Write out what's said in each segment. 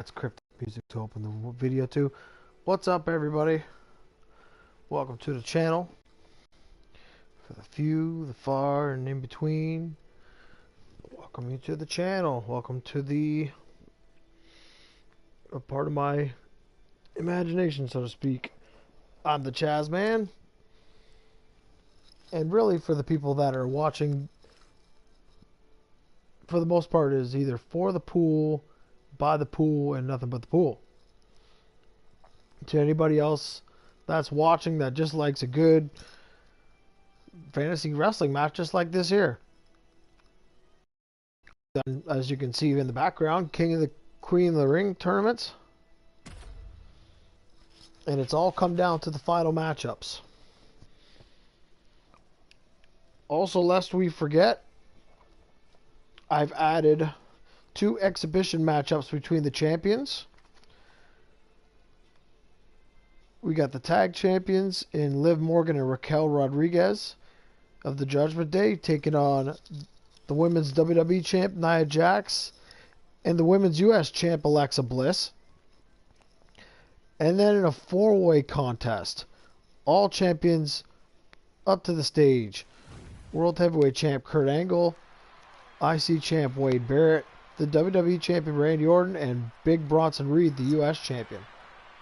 That's cryptic music to open the video to. What's up, everybody? Welcome to the channel. For the few, the far, and in between, welcome you to the channel. Welcome to a part of my imagination, so to speak. I'm the Chaz Man. And really, for the people that are watching, for the most part, is either for the pool, by the pool, and nothing but the pool. To anybody else that's watching that just likes a good fantasy wrestling match just like this here. As you can see in the background, King of the Queen of the Ring tournaments. And it's all come down to the final matchups. Also, lest we forget, I've added 2 exhibition matchups between the champions. We got the tag champions in Liv Morgan and Raquel Rodriguez of the Judgment Day taking on the women's WWE champ Nia Jax and the women's US champ Alexa Bliss. And then in a 4-way contest, all champions up to the stage. World Heavyweight champ Kurt Angle, IC champ Wade Barrett, the WWE champion Randy Orton, and Big Bronson Reed, the US champion.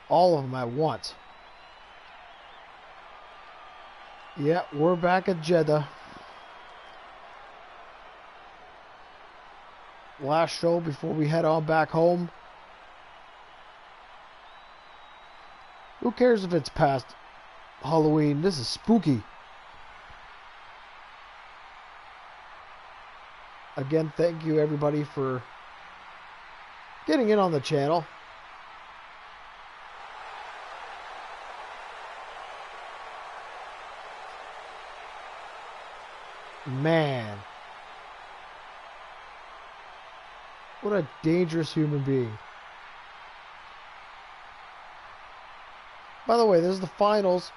All of them at once. Yeah, we're back at Jeddah. Last show before we head on back home. Who cares if it's past Halloween? This is spooky. Again, thank you everybody for getting in on the channel. Man, what a dangerous human being. By the way, this is the finals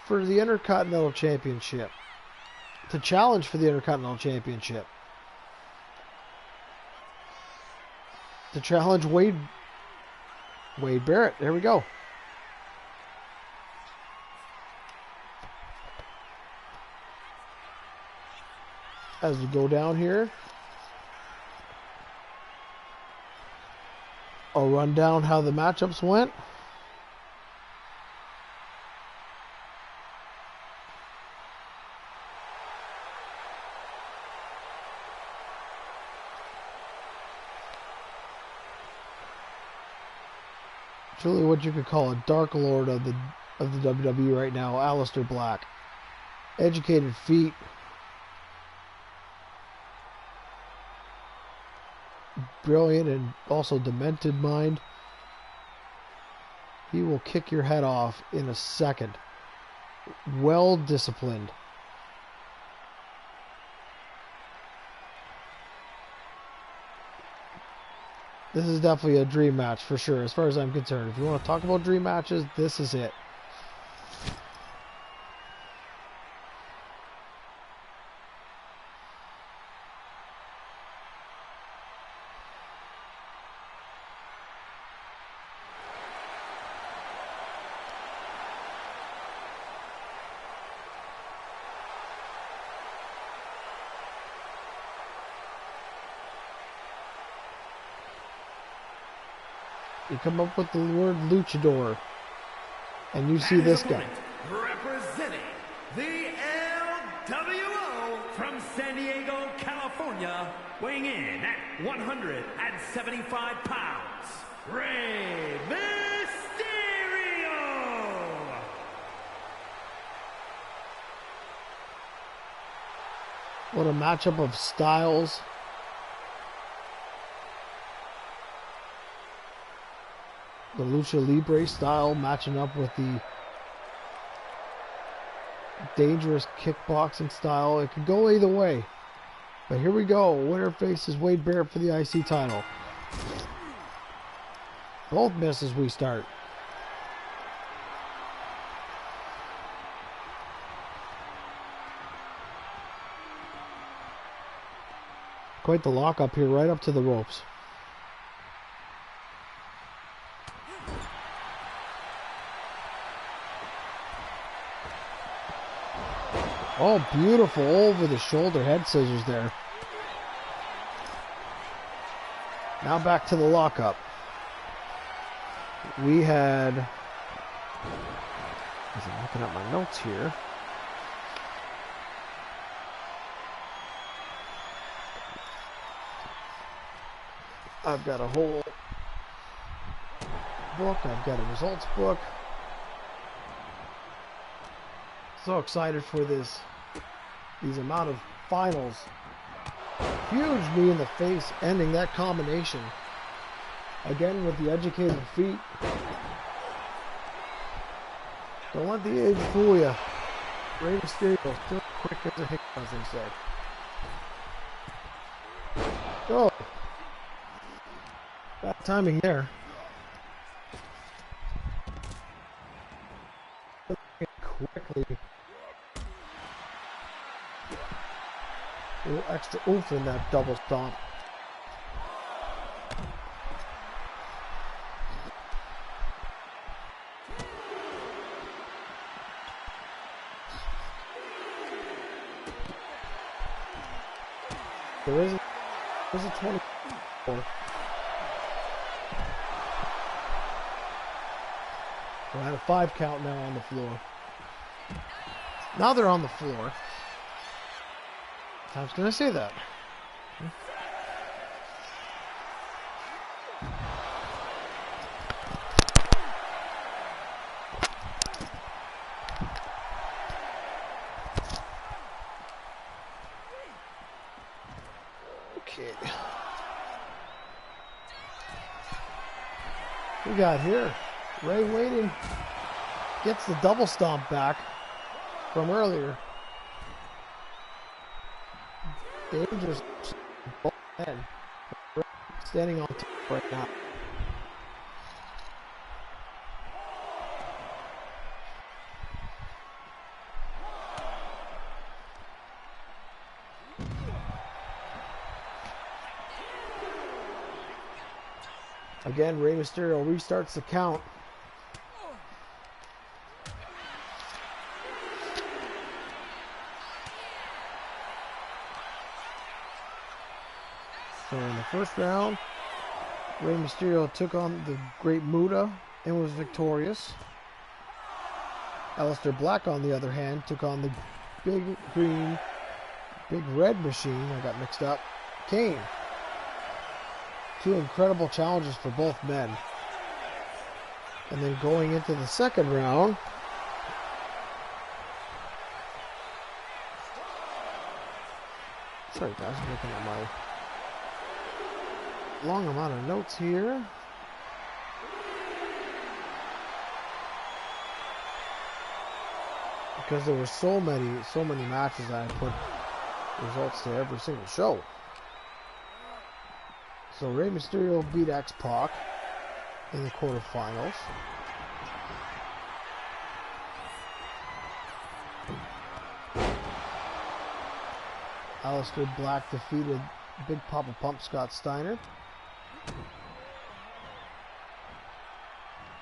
for the Intercontinental Championship. To challenge for the Intercontinental Championship. To challenge Wade Barrett. There we go. As we go down here, I'll run down how the matchups went. Truly what you could call a dark lord of the WWE right now, Aleister Black. Educated feet. Brilliant and also demented mind. He will kick your head off in a second. Well disciplined. This is definitely a dream match for sure, as far as I'm concerned. If you want to talk about dream matches, this is it. You come up with the word luchador, and you see this guy. Representing the LWO from San Diego, California, weighing in at 175 pounds, Rey Mysterio! What a matchup of styles. The Lucha Libre style matching up with the dangerous kickboxing style. It could go either way. But here we go. Winner faces Wade Barrett for the IC title. Both miss as we start. Quite the lock up here, right up to the ropes. Oh, beautiful over the shoulder head scissors there. Now back to the lockup. We had, as I'm looking at my notes here, I've got a whole book, I've got a results book. So excited for these amount of finals. Huge knee in the face, ending that combination. Again with the educated feet. Don't let the age fool you. Rey Mysterio, still quick as a hiccup, as they say. Oh. Bad timing there. Quickly. A little extra oomph in that double stomp. There's a 24. So I had a 5 count now on the floor. Now they're on the floor. I was going to say that. Okay. We got here. Rey waiting. Gets the double stomp back from earlier. Dangerous. Both men. Standing on top right now. Again, Rey Mysterio restarts the count. So in the first round, Rey Mysterio took on the Great Muta and was victorious. Aleister Black, on the other hand, took on the Big Red Machine. I got mixed up. Kane. Two incredible challenges for both men. And then going into the second round, sorry guys, I'm looking at my long amount of notes here. Because there were so many matches I put results to every single show. So Rey Mysterio beat X-Pac in the quarterfinals. Aleister Black defeated Big Papa Pump Scott Steiner.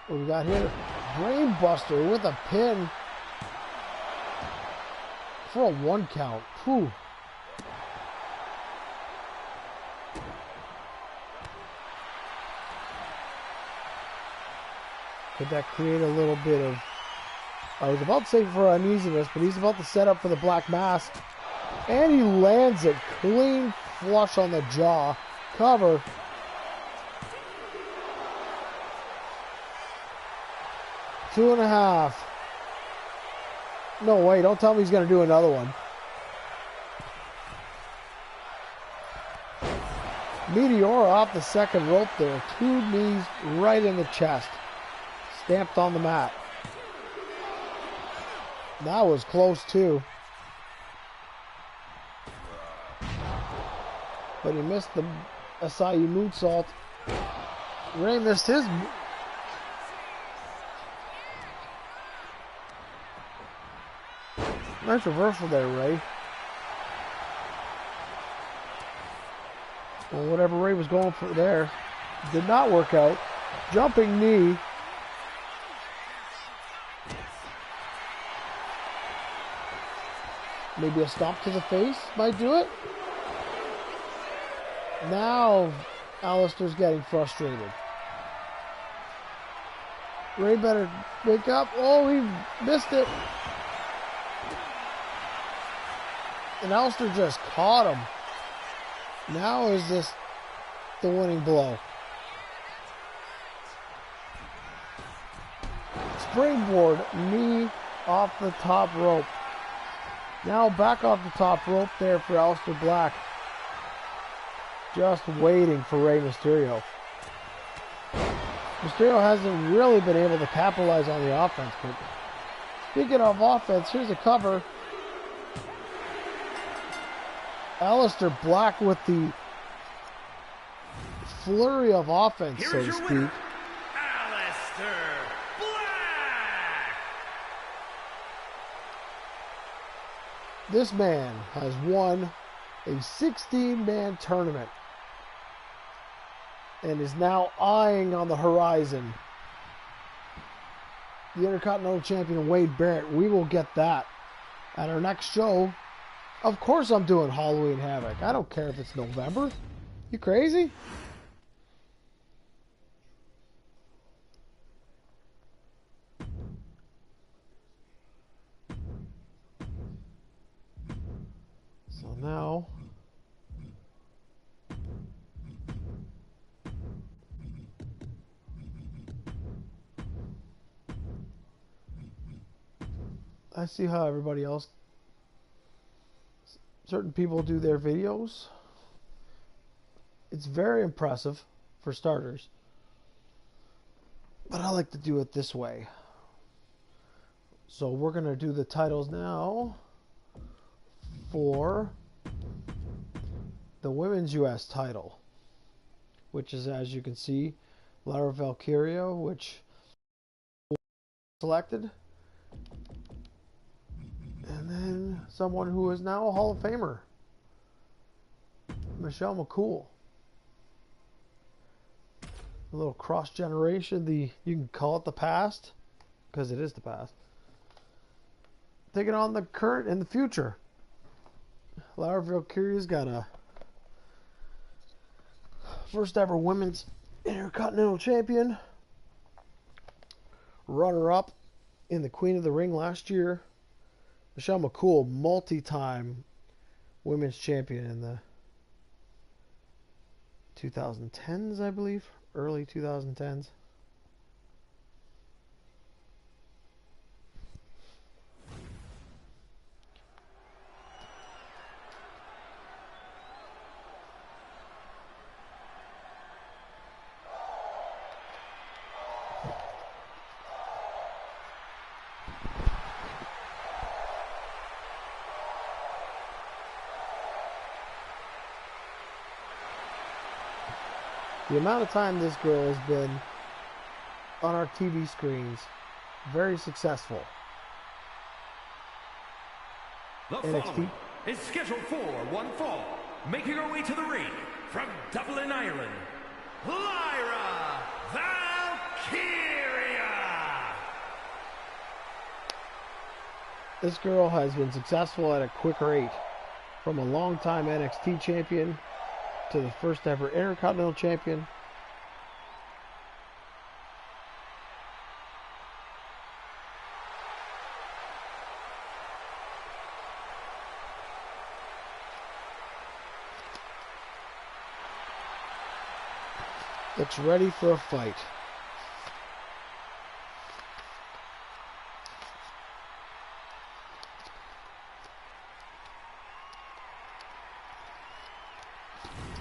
What we got here? Brainbuster with a pin for a 1 count. Whew. Could that create a little bit of, I was about to say for uneasiness, but he's about to set up for the Black Mask. And he lands it clean flush on the jaw. Cover. Two and a half. No way, don't tell me he's going to do another one. Meteor off the second rope there. 2 knees right in the chest. Stamped on the mat. That was close too. But he missed the Asai moonsault. Rey missed his. Nice reversal there, Rey. Well, whatever Rey was going for there did not work out. Jumping knee. Maybe a stomp to the face might do it. Now, Alistair's getting frustrated. Ray better wake up. Oh, he missed it. And Alistair just caught him. Now is this the winning blow? Springboard knee off the top rope. Now back off the top rope there for Aleister Black. Just waiting for Rey Mysterio. Mysterio hasn't really been able to capitalize on the offense, but speaking of offense, here's a cover. Aleister Black with the flurry of offense, so to speak. Aleister Black! This man has won a 16-man tournament and is now eyeing on the horizon the Intercontinental Champion Wade Barrett. We will get that at our next show. Of course I'm doing Halloween Havoc. I don't care if it's November. You crazy? So now I see how everybody else, certain people do their videos. It's very impressive for starters, but I like to do it this way. So we're going to do the titles now for the Women's US title, which is, as you can see, Lara Valkyria, which selected. And then someone who is now a Hall of Famer, Michelle McCool. A little cross generation, you can call it the past, because it is the past. Taking on the current and the future. Lara Valkyria's got a first ever women's Intercontinental Champion. Runner up in the Queen of the Ring last year. Michelle McCool, multi-time women's champion in the 2010s, I believe. Early 2010s. The amount of time this girl has been on our TV screens, very successful. The following is scheduled for one fall, making her way to the ring from Dublin, Ireland, Lyra Valkyria! This girl has been successful at a quick rate, from a long-time NXT champion to the first ever Intercontinental Champion. Looks ready for a fight.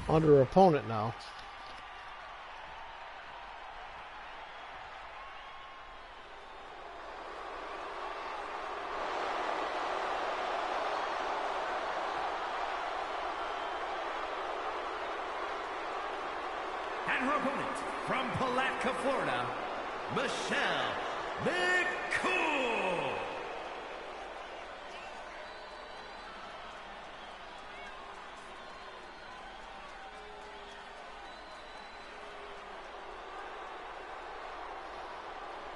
Under her opponent now. And her opponent from Palatka, Florida, Michelle McCool.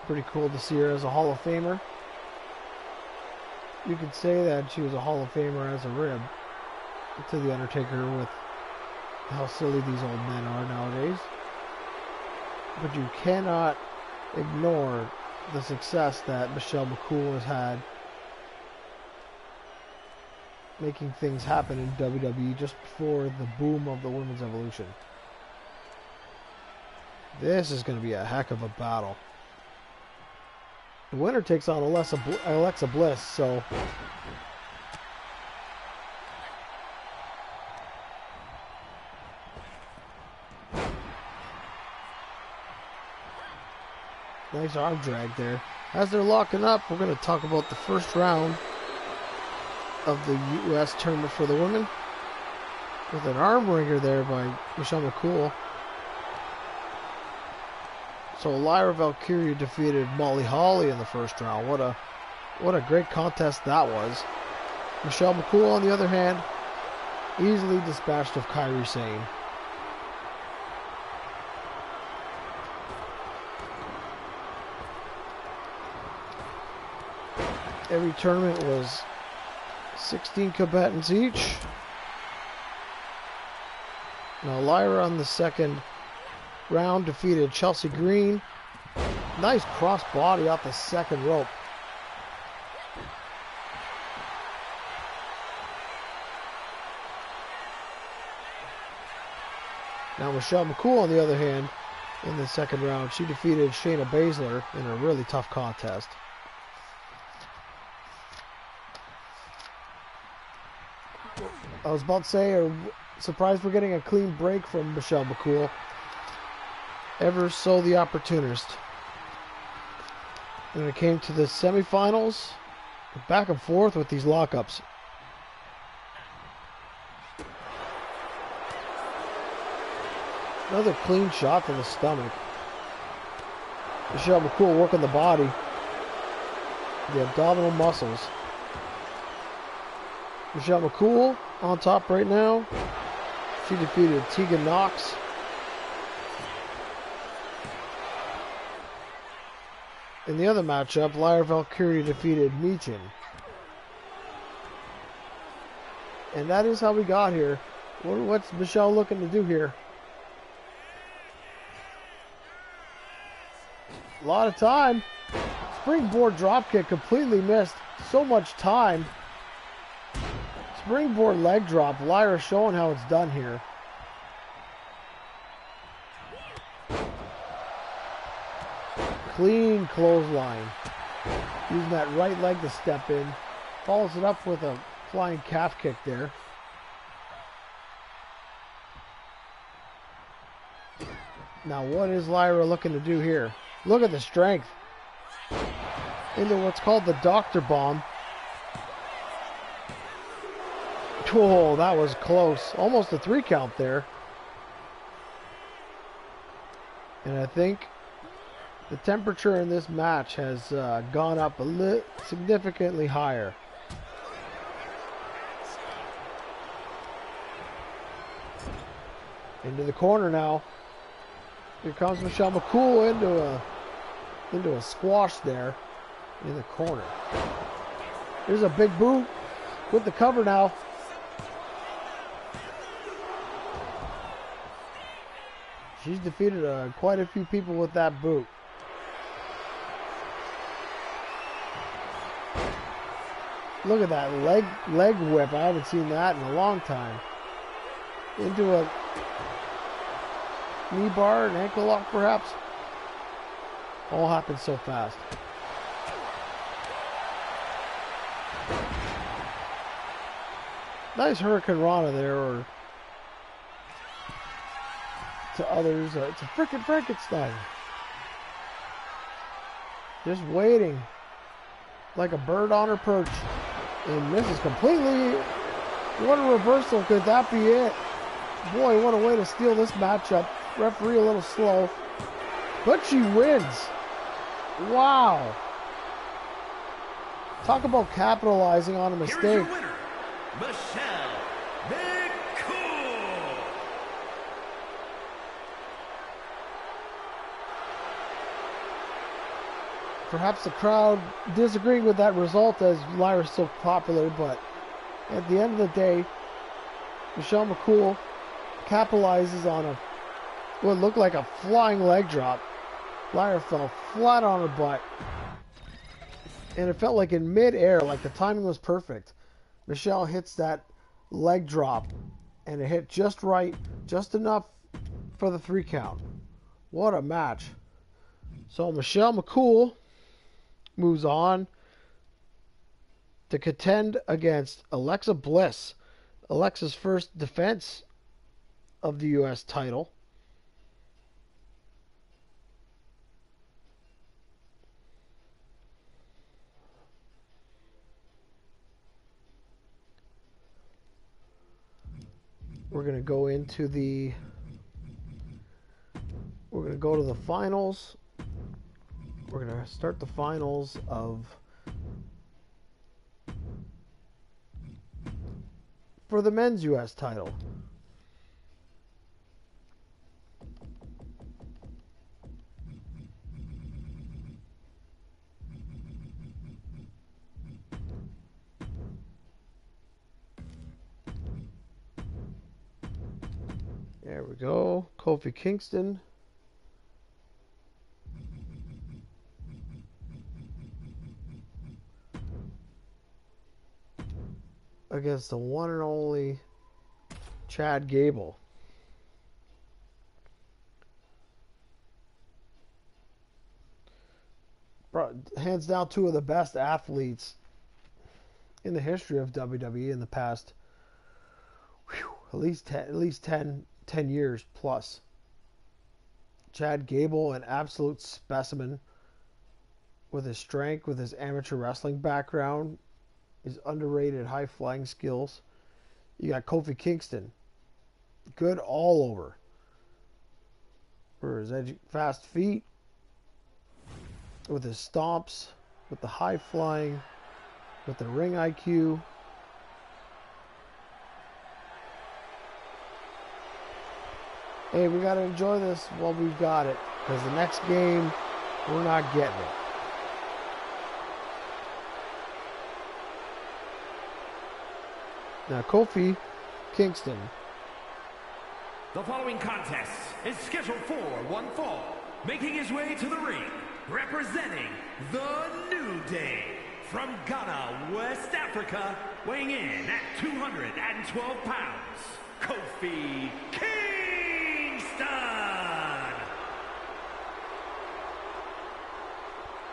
Pretty cool to see her as a Hall of Famer. you could say that she was a Hall of Famer as a rib to The Undertaker with how silly these old men are nowadays. But you cannot ignore the success that Michelle McCool has had making things happen in WWE just before the boom of the women's evolution. This is going to be a heck of a battle. The winner takes on Alexa Bliss, so nice arm drag there. As they're locking up, we're going to talk about the first round of the U.S. tournament for the women with an arm wringer there by Michelle McCool. So Lyra Valkyria defeated Molly Holly in the first round. What a great contest that was. Michelle McCool, on the other hand, easily dispatched of Kairi Sane. Every tournament was 16 combatants each. Now Lyra on the second round defeated Chelsea Green. Nice cross body off the second rope. Now Michelle McCool, on the other hand, in the second round, she defeated Shayna Baszler in a really tough contest. I was about to say, surprised we're getting a clean break from Michelle McCool. Ever so the opportunist. When it came to the semifinals, back and forth with these lockups. Another clean shot to the stomach. Michelle McCool working the body, the abdominal muscles. Michelle McCool on top right now. She defeated Tegan Knox. In the other matchup, Lyra Valkyria defeated Michin. And that is how we got here. What's Michelle looking to do here? A lot of time. Springboard dropkick completely missed. So much time. Springboard leg drop. Lyra showing how it's done here. Clean clothesline. Using that right leg to step in. Follows it up with a flying calf kick there. Now what is Lyra looking to do here? Look at the strength. Into what's called the Doctor Bomb. Oh, that was close. Almost a 3 count there. And I think the temperature in this match has gone up significantly higher. Into the corner now. Here comes Michelle McCool into a squash there in the corner. There's a big boot with the cover now. She's defeated quite a few people with that boot. Look at that leg whip. I haven't seen that in a long time. Into a knee bar, an ankle lock perhaps. All happened so fast. Nice Hurricane Rana there, or to others, it's a frickin' Frankenstein. Just waiting like a bird on her perch. And misses completely. What a reversal. Could that be it? Boy, what a way to steal this matchup. Referee a little slow. But she wins. Wow. Talk about capitalizing on a mistake. Here is your winner, Michelle McCool. Perhaps the crowd disagreeing with that result as Lyra's so popular, but at the end of the day, Michelle McCool capitalizes on what looked like a flying leg drop. Lyra fell flat on her butt, and it felt like in mid-air, like the timing was perfect. Michelle hits that leg drop, and it hit just right, just enough for the 3 count. What a match. So Michelle McCool moves on to contend against Alexa Bliss. Alexa's first defense of the U.S. title. We're going to go into we're going to go to the finals. We're going to start the finals for the men's U.S. title. There we go. Kofi Kingston against the one and only Chad Gable. Hands down, 2 of the best athletes in the history of WWE in the past at least 10 years plus. Chad Gable, an absolute specimen with his strength, with his amateur wrestling background, his underrated high-flying skills. You got Kofi Kingston, good all over. For his fast feet, with his stomps, with the high-flying, with the ring IQ. Hey, we got to enjoy this while we've got it, because the next game, we're not getting it. Now, Kofi Kingston. The following contest is scheduled for one fall. Making his way to the ring, representing the New Day. From Ghana, West Africa, weighing in at 212 pounds, Kofi Kingston.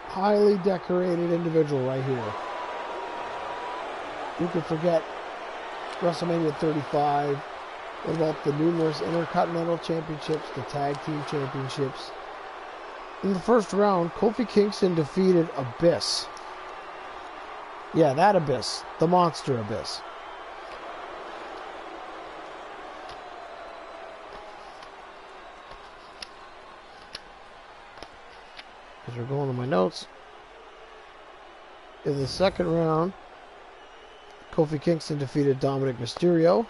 Highly decorated individual right here. You could forget WrestleMania 35. What about the numerous Intercontinental Championships, the Tag Team Championships? In the first round, Kofi Kingston defeated Abyss. Yeah, that Abyss. The Monster Abyss. As we're going to my notes. In the second round, Kofi Kingston defeated Dominic Mysterio.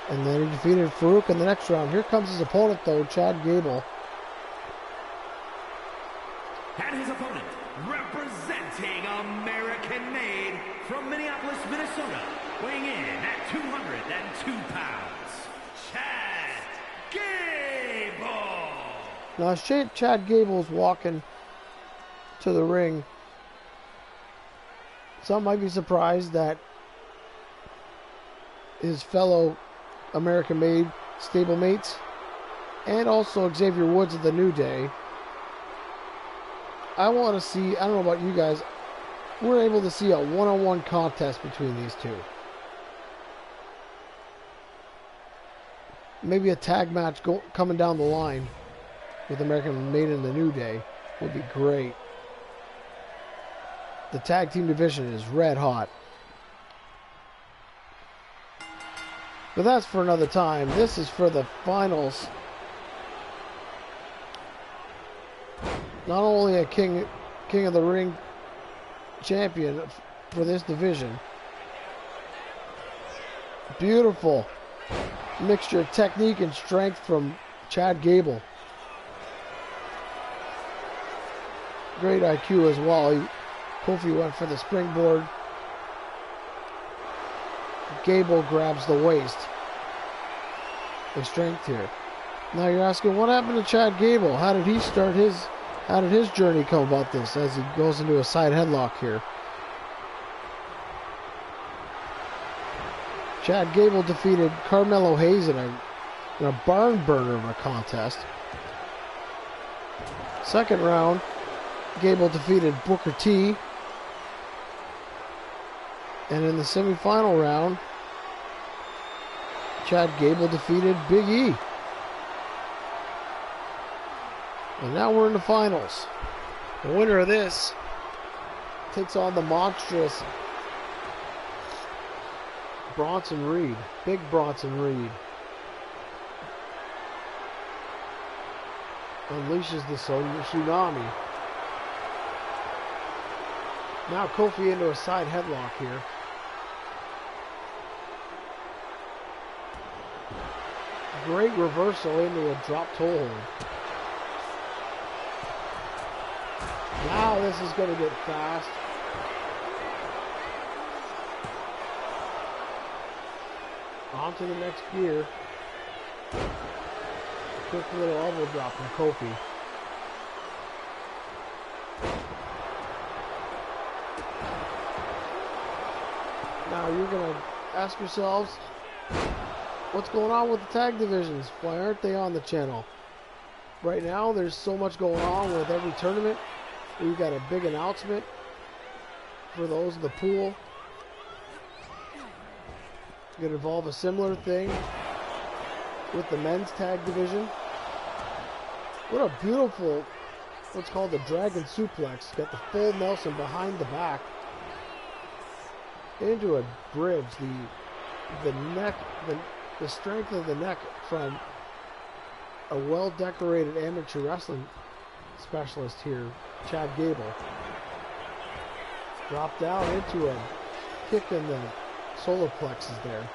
And then he defeated Farouk in the next round. Here comes his opponent, though, Chad Gable. And his opponent, representing American-made from Minneapolis, Minnesota, weighing in at 202 pounds, Chad Gable. Now, as Chad Gable's walking to the ring, some might be surprised that his fellow American-made stablemates and also Xavier Woods of the New Day. I want to see, I don't know about you guys, we're able to see a one-on-one contest between these two. Maybe a tag match coming down the line with American-made in the New Day would be great. The tag team division is red hot. But that's for another time. This is for the finals. Not only a King of the Ring champion for this division. Beautiful mixture of technique and strength from Chad Gable. Great IQ as well. Kofi went for the springboard. Gable grabs the waist. The strength here. Now you're asking, what happened to Chad Gable? How did his journey come about this as he goes into a side headlock here? Chad Gable defeated Carmelo Hayes in a barn burner of a contest. Second round, Gable defeated Booker T. And in the semifinal round, Chad Gable defeated Big E. And now we're in the finals. The winner of this takes on the monstrous Bronson Reed. Big Bronson Reed. Unleashes the tsunami. Now Kofi into a side headlock here. Great reversal into a drop toe hold. Now this is going to get fast. On to the next gear. Quick little elbow drop from Kofi. Now you're going to ask yourselves, what's going on with the tag divisions? Why aren't they on the channel? Right now there's so much going on with every tournament. We've got a big announcement for those in the pool. It's going to involve a similar thing with the men's tag division. What a beautiful, what's called the dragon suplex. Got the full Nelson behind the back into a bridge. The neck, the strength of the neck from a well-decorated amateur wrestling specialist here, Chad Gable. Dropped down into a kick in the solar plexus there.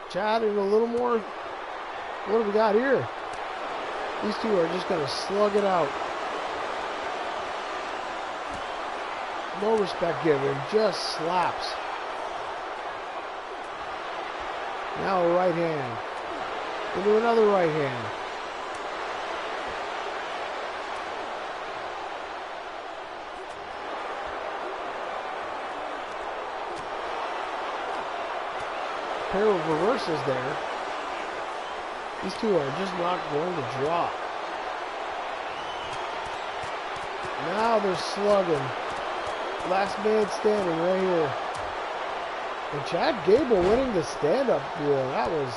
Chad in a little more. What do we got here? These two are just going to slug it out. No respect given, just slaps. Now a right hand. Into another right hand. Pair of reversals there. These two are just not going to drop. Now they're slugging. Last man standing right here. And Chad Gable winning the stand-up duel. That was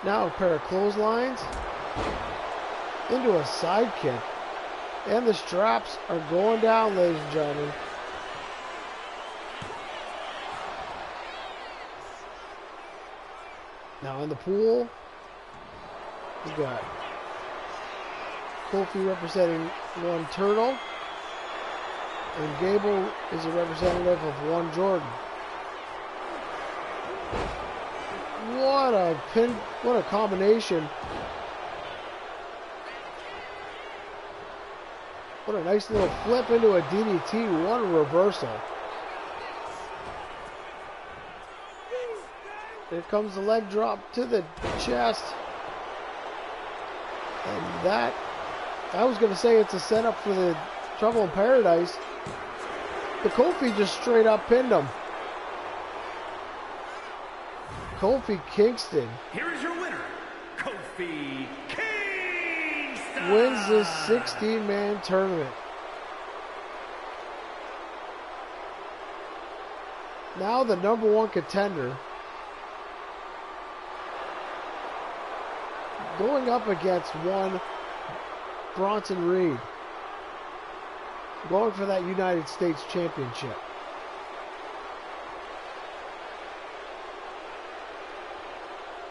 now a pair of clotheslines into a side kick. And the straps are going down, ladies and gentlemen. Now in the pool, we got Kofi representing one Turtle, and Gable is a representative of one Jordan. What a pin! What a combination! What a nice little flip into a DDT. What a reversal! Here comes the leg drop to the chest. And that, I was going to say it's a setup for the Trouble in Paradise. The Kofi just straight up pinned him. Kofi Kingston. Here is your winner, Kofi Kingston. Wins this 16-man tournament. Now the #1 contender. Going up against one Bronson Reed. Going for that United States Championship.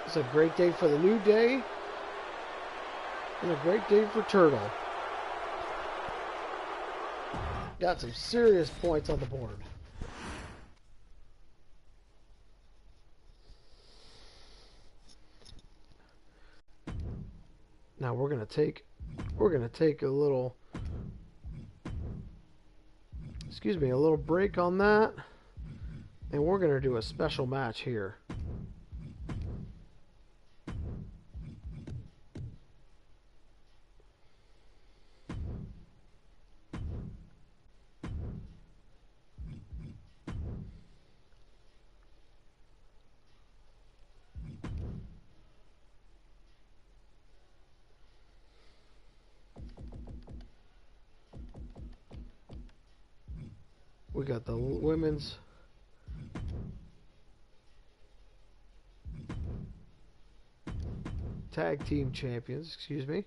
It's a great day for the New Day. And a great day for Turtle. Got some serious points on the board. Now we're gonna take a little, a little break on that, and we're gonna do a special match here. We got the women's tag team champions, excuse me.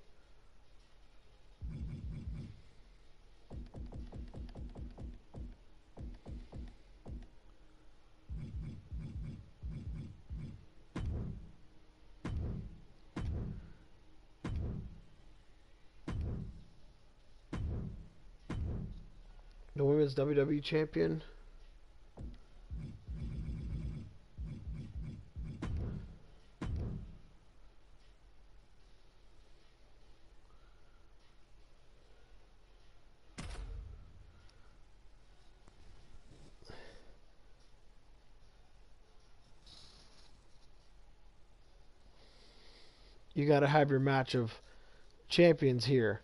The women's WWE champion. You got to have your match of champions here.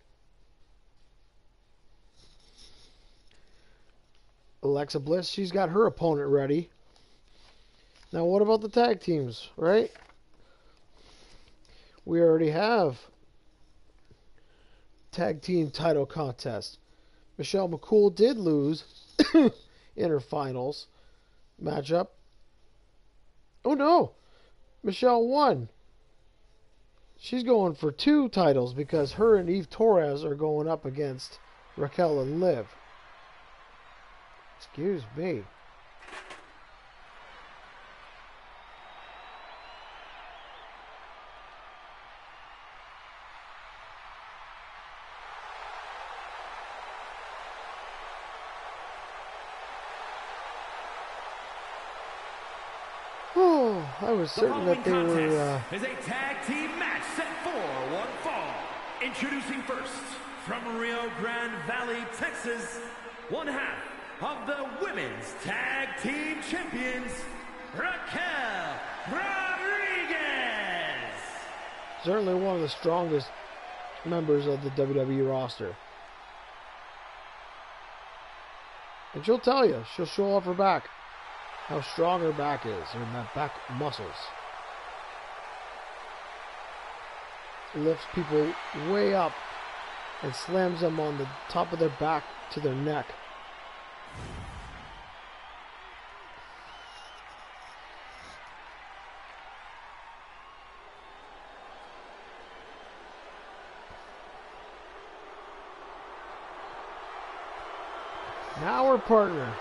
Alexa Bliss, she's got her opponent ready. Now what about the tag teams, right? We already have tag team title contest. Michelle McCool did lose in her finals matchup. Oh no! Michelle won. She's going for 2 titles because her and Eve Torres are going up against Raquel and Liv. Excuse me. Oh, I was certain that they were... is a tag team match set for one fall. Introducing first, from Rio Grande Valley, Texas, one half of the women's tag team champions, Raquel Rodriguez. Certainly one of the strongest members of the WWE roster. And she'll tell you, she'll show off her back. How strong her back is, and that back muscles. Lifts people way up and slams them on the top of their back to their neck. Now her partner,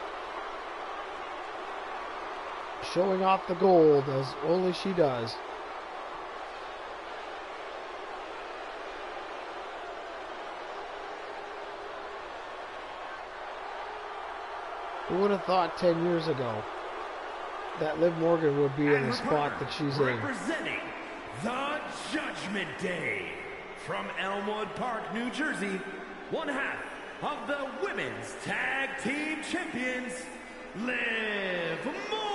showing off the gold as only she does. Who would have thought 10 years ago that Liv Morgan would be in the spot that she's in? Representing the Judgment Day from Elmwood Park, New Jersey, one half of the women's tag team champions, Liv Morgan.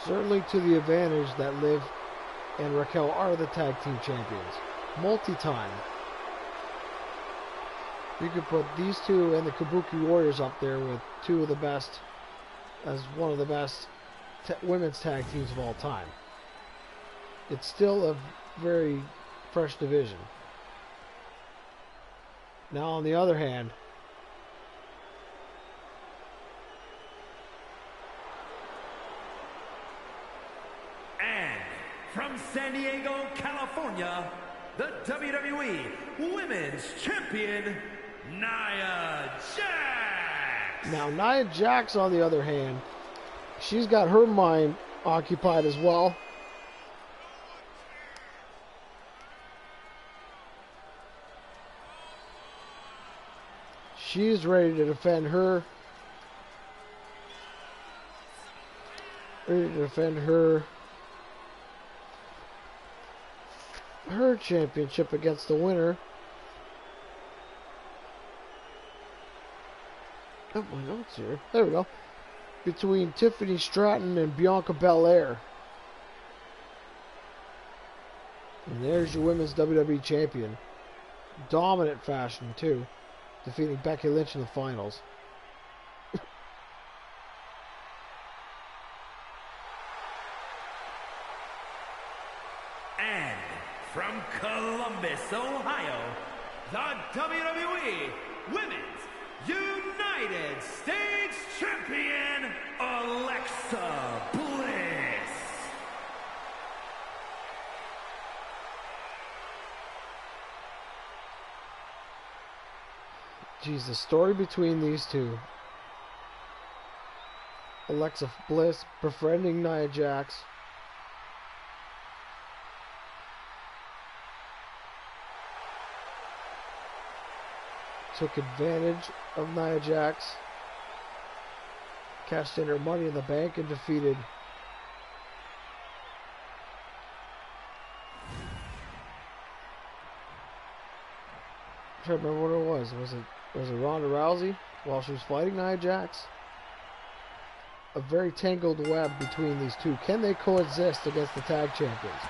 Certainly to the advantage that Liv and Raquel are the tag team champions. Multi-time. You could put these two and the Kabuki Warriors up there with 2 of the best, as one of the best women's tag teams of all time. It's still a very fresh division. Now on the other hand, and from San Diego, California, the WWE Women's Champion, Nia Jax. Now Nia Jax on the other hand, she's got her mind occupied as well. She's ready to defend her ready to defend her championship against the winner. Oh, my notes here. There we go. Between Tiffany Stratton and Bianca Belair. And there's your women's WWE champion. Dominant fashion, too. Defeating Becky Lynch in the finals. And from Columbus, Ohio, the WWE Women's United States Champion, Alexa Bliss. Geez, the story between these two. Alexa Bliss befriending Nia Jax. Took advantage of Nia Jax. Cashed in her Money in the Bank and defeated I'm trying to remember what it was. Was it Ronda Rousey while she was fighting Nia Jax? A very tangled web between these two. Can they coexist against the tag champions?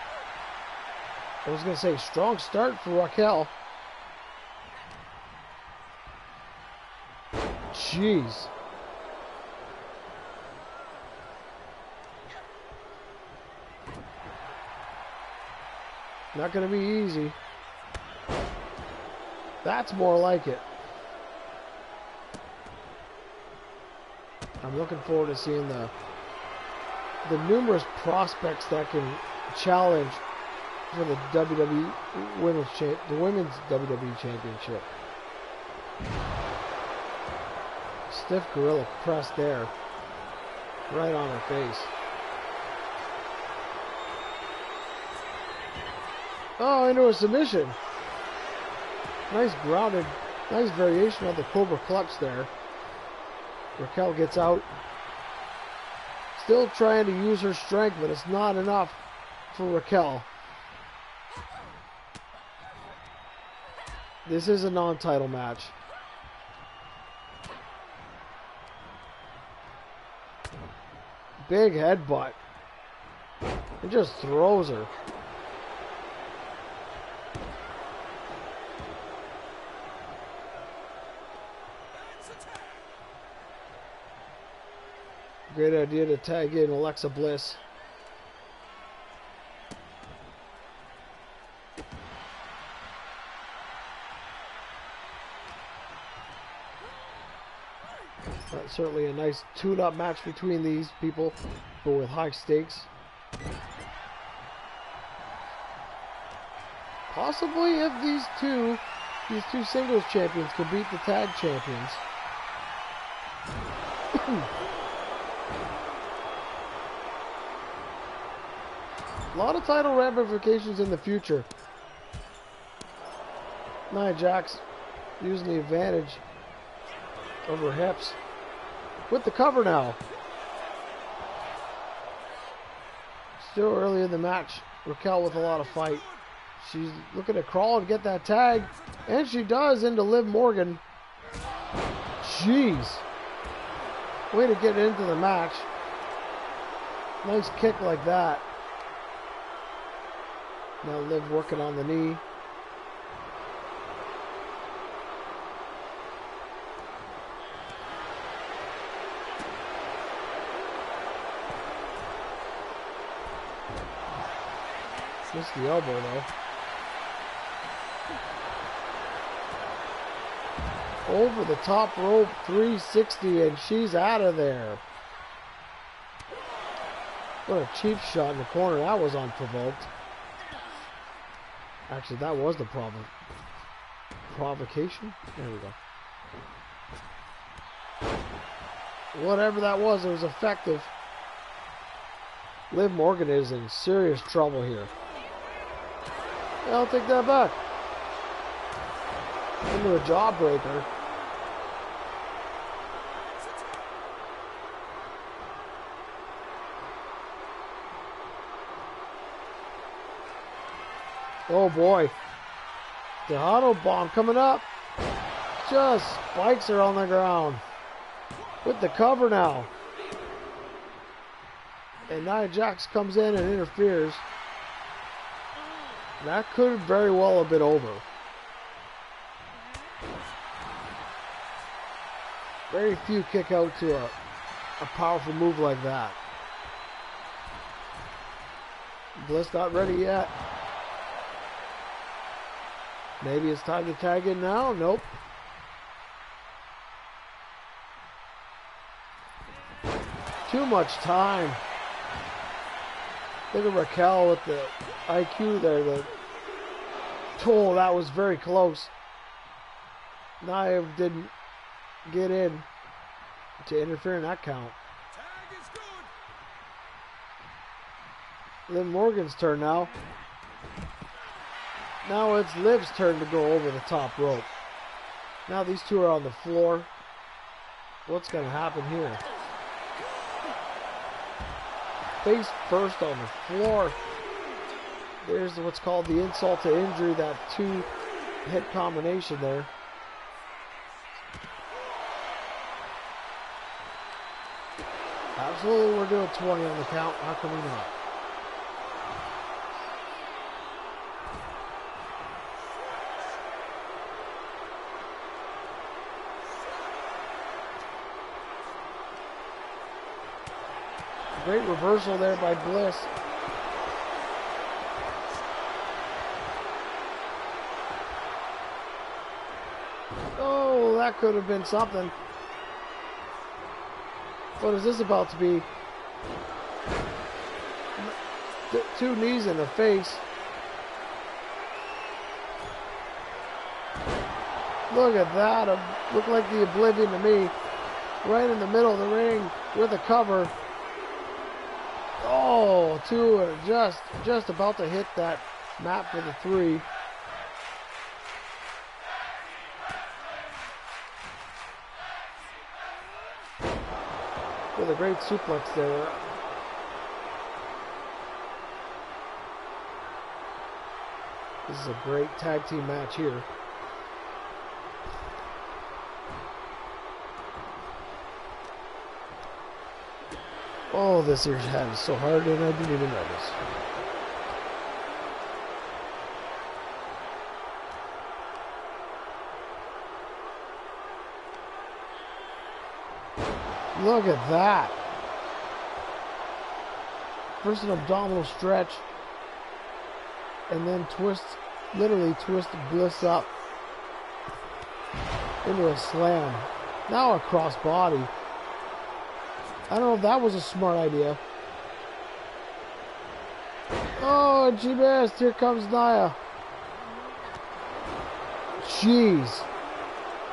I was going to say strong start for Raquel. Jeez. Not going to be easy. That's more like it. I'm looking forward to seeing the numerous prospects that can challenge for the WWE women's WWE Championship. Stiff gorilla press there, right on her face. Oh, into a submission. Nice grounded, nice variation of the Cobra Clutch there. Raquel gets out. Still trying to use her strength, but it's not enough for Raquel. This is a non-title match. Big headbutt. It just throws her. Great idea to tag in Alexa Bliss. That's certainly a nice tune-up match between these people, but with high stakes. Possibly if these two singles champions could beat the tag champions. A lot of title ramifications in the future. Nia Jax using the advantage of her hips. With the cover now. Still early in the match. Raquel with a lot of fight. She's looking to crawl and get that tag. And she does into Liv Morgan. Jeez. Way to get into the match. Nice kick like that. Now Liv working on the knee. Missed the elbow though. Over the top rope, 360, and she's out of there. What a cheap shot in the corner. That was unprovoked. Actually, that was the provocation. There we go. Whatever that was, it was effective. Liv Morgan is in serious trouble here. I'll take that back. Into a jawbreaker. Oh boy. Tejano bomb coming up. Just spikes her on the ground. With the cover now. And Nia Jax comes in and interferes. That could very well have been over. Very few kick out to a powerful move like that. Bliss not ready yet. Maybe it's time to tag in now. Nope. Too much time. Look at Raquel with the IQ there. Oh, that was very close. Nia didn't get in to interfere in that count. Liv Morgan's turn now. Now it's Liv's turn to go over the top rope. Now these two are on the floor. What's going to happen here? Face first on the floor. There's what's called the insult to injury, that two-hit combination there. Absolutely, we're doing 20 on the count. How come we not? Great reversal there by Bliss. Oh, that could have been something. What is this about to be? Two knees in the face. Look at that. It looked like the Oblivion to me. Right in the middle of the ring with a cover. Oh, two are just about to hit that mat for the 3. With a great suplex there. This is a great tag team match here. Oh, this here's hand is so hard and I didn't even notice. Look at that. First an abdominal stretch and then literally twist Bliss up into a slam. Now a cross body. I don't know if that was a smart idea. Oh, and she missed. Here comes Nia. Jeez.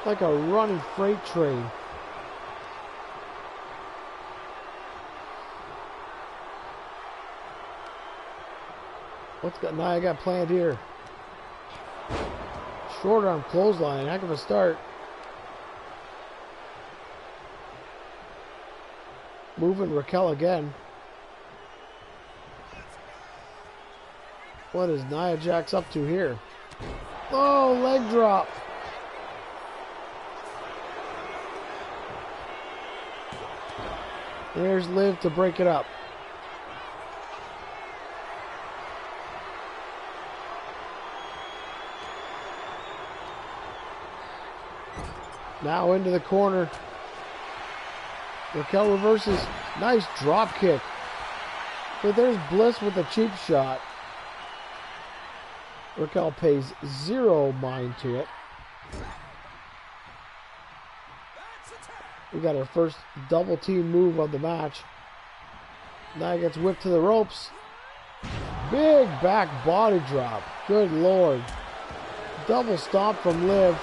Like a running freight train. What's got Nia got planned here? Short arm clothesline. Heck of a start. Moving Raquel again. What is Nia Jax up to here? Oh, leg drop. There's Liv to break it up. Now into the corner. Raquel reverses. Nice drop kick. But there's Bliss with a cheap shot. Raquel pays zero mind to it. We got our first double team move of the match. Now gets whipped to the ropes. Big back body drop. Good Lord. Double stomp from Liv.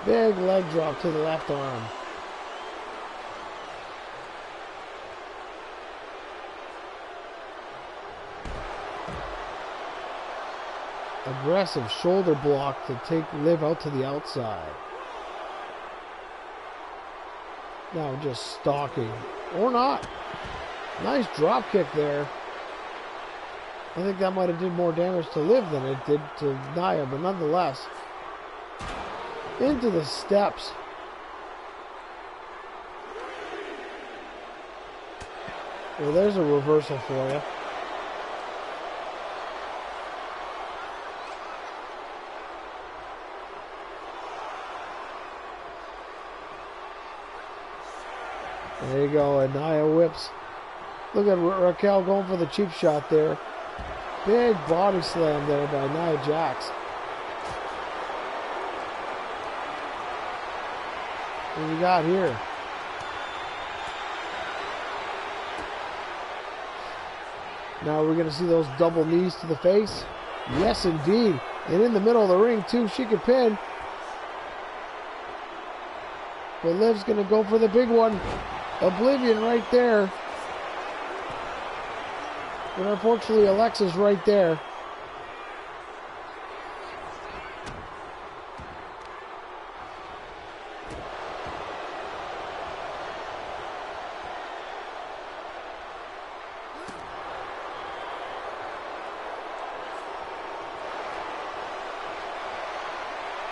Big leg drop to the left arm. Aggressive shoulder block to take Liv out to the outside. Now just stalking. Or not. Nice drop kick there. I think that might have did more damage to Liv than it did to Nia, but nonetheless. Into the steps. Well, there's a reversal for you. There you go, and Nia whips. Look at Raquel going for the cheap shot there. Big body slam there by Nia Jax. What we got here? Now we're going to see those double knees to the face. Yes, indeed. And in the middle of the ring, too, she can pin. But Liv's going to go for the big one. Oblivion right there. But unfortunately, Alexa's right there.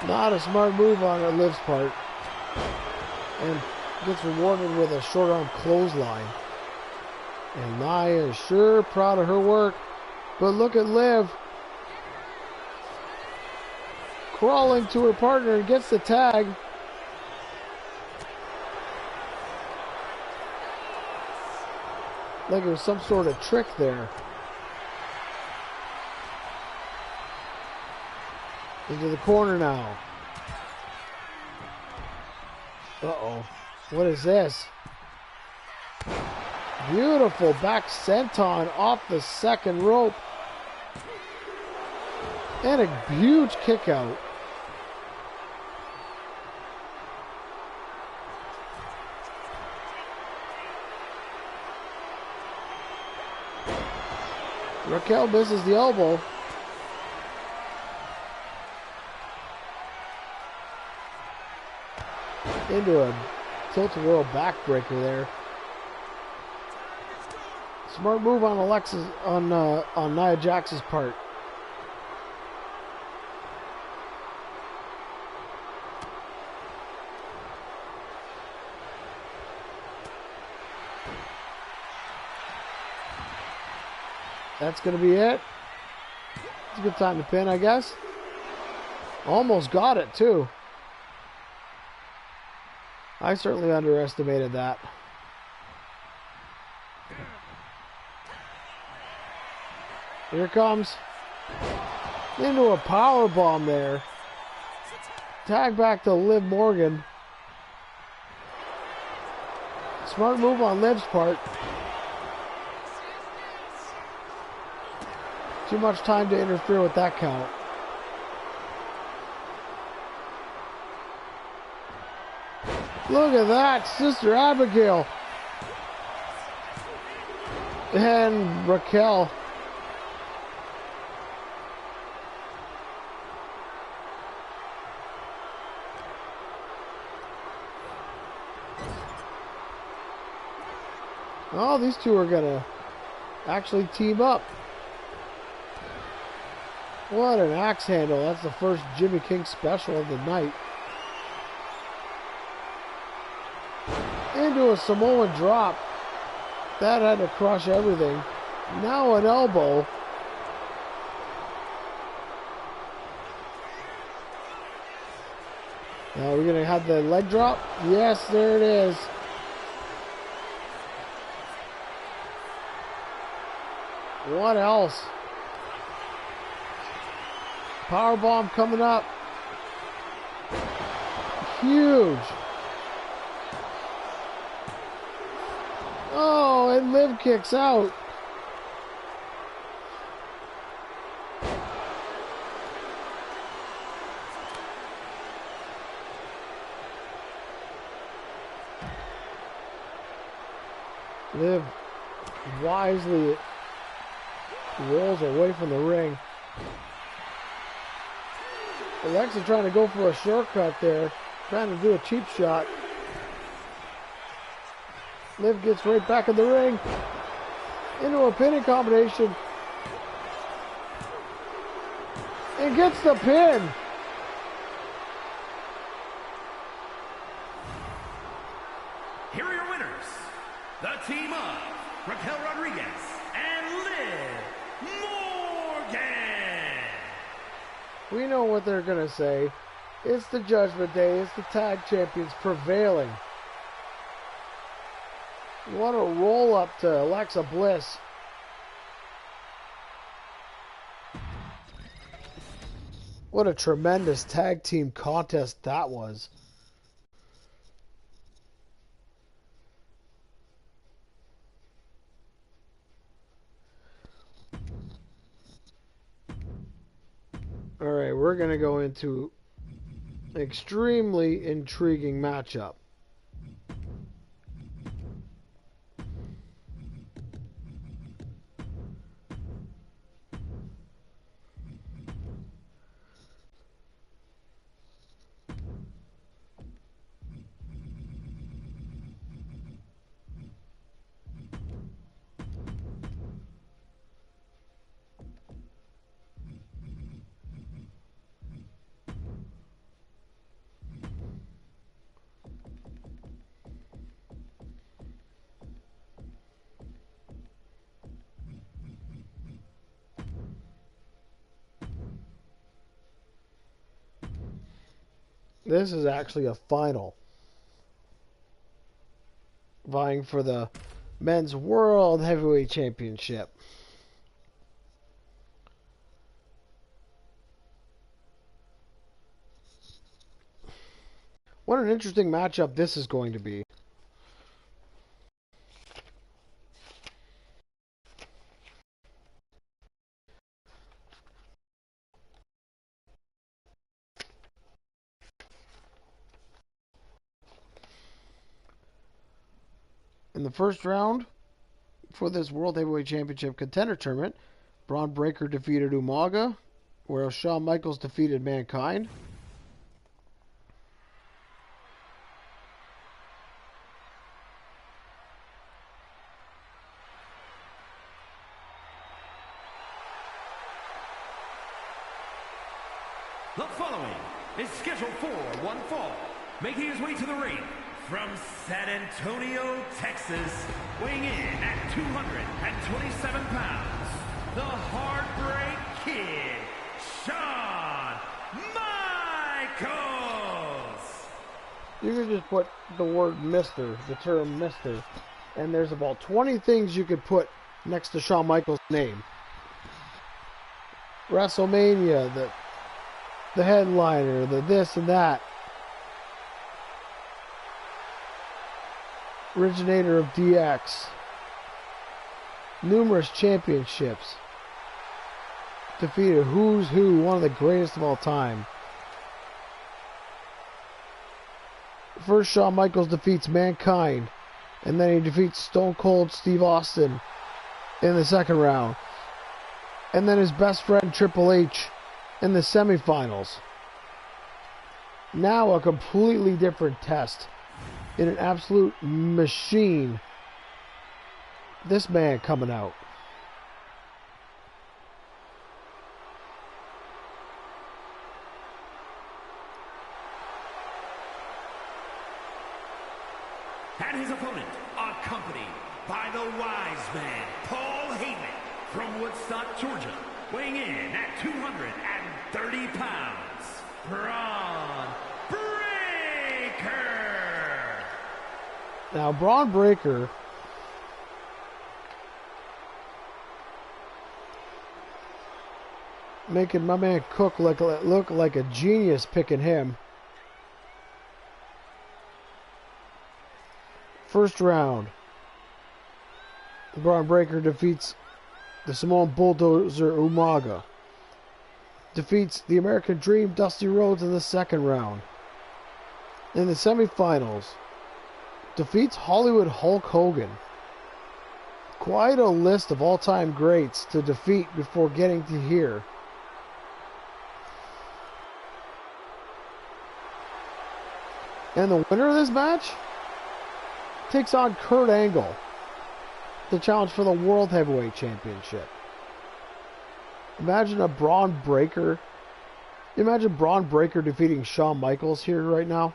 Not a smart move on Liv's part. And gets rewarded with a short arm clothesline. And Nia is sure proud of her work. But look at Liv. Crawling to her partner and gets the tag. Like it was some sort of trick there. Into the corner now. Uh-oh. What is this? Beautiful back senton off the second rope. And a huge kick out. Raquel misses the elbow. Into a tilt-a-whirl backbreaker there. Smart move on Alexa's on Nia Jax's part. That's going to be it. It's a good time to pin, I guess. Almost got it, too. I certainly underestimated that. Here it comes. Into a power bomb there. Tag back to Liv Morgan. Smart move on Liv's part. Too much time to interfere with that count. Look at that, Sister Abigail. And Raquel. Oh, these two are gonna actually team up. What an axe handle. That's the first Jimmy King special of the night. Into a Samoan drop. That had to crush everything. Now an elbow. Now we're going to have the leg drop. Yes, there it is. What else? Powerbomb coming up. Huge. Oh, and Liv kicks out. Liv wisely rolls away from the ring. Alexa trying to go for a shortcut there, trying to do a cheap shot. Liv gets right back in the ring. Into a pinning combination. And gets the pin. Here are your winners. The team of Raquel Rodriguez and Liv Morgan. We know what they're going to say. It's the Judgment Day. It's the tag champions prevailing. You want to roll up to Alexa Bliss. What a tremendous tag team contest that was. Alright, we're going to go into an extremely intriguing matchup. This is actually a final, vying for the Men's World Heavyweight Championship. What an interesting matchup this is going to be. In the first round for this World Heavyweight Championship Contender Tournament, Braun Breaker defeated Umaga, whereas Shawn Michaels defeated Mankind. The following is scheduled for one fall, making his way to the ring from San Antonio, Texas, weighing in at 227 pounds, the Heartbreak Kid, Shawn Michaels. You can just put the word Mr., the term Mr., and there's about 20 things you could put next to Shawn Michaels' name. WrestleMania, the headliner, the this and that. Originator of DX. Numerous championships. Defeated who's who, one of the greatest of all time. First, Shawn Michaels defeats Mankind, and then he defeats Stone Cold Steve Austin in the second round. And then his best friend Triple H in the semifinals. Now a completely different test. In an absolute machine. This man coming out. And his opponent, accompanied by the wise man, Paul Heyman, from Woodstock, Georgia, weighing in at 230 pounds, Braun Breaker. Now, Braun Breaker making my man Cook look like a genius picking him. First round, Braun Breaker defeats the Samoan Bulldozer Umaga. Defeats the American Dream Dusty Rhodes in the second round. In the semifinals, defeats Hollywood Hulk Hogan. Quite a list of all-time greats to defeat before getting to here. And the winner of this match takes on Kurt Angle. The challenge for the World Heavyweight Championship. Imagine a Braun Breaker. Imagine Braun Breaker defeating Shawn Michaels here right now.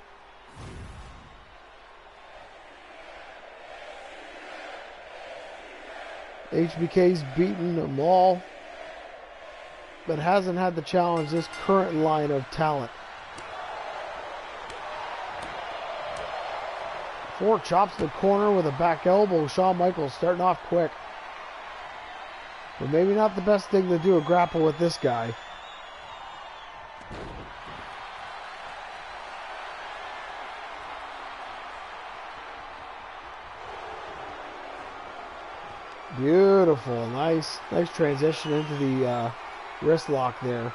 HBK's beaten them all, but hasn't had to challenge this current line of talent. 4 chops to the corner with a back elbow. Shawn Michaels starting off quick. But maybe not the best thing to do, a grapple with this guy. Beautiful, nice transition into the wrist lock there.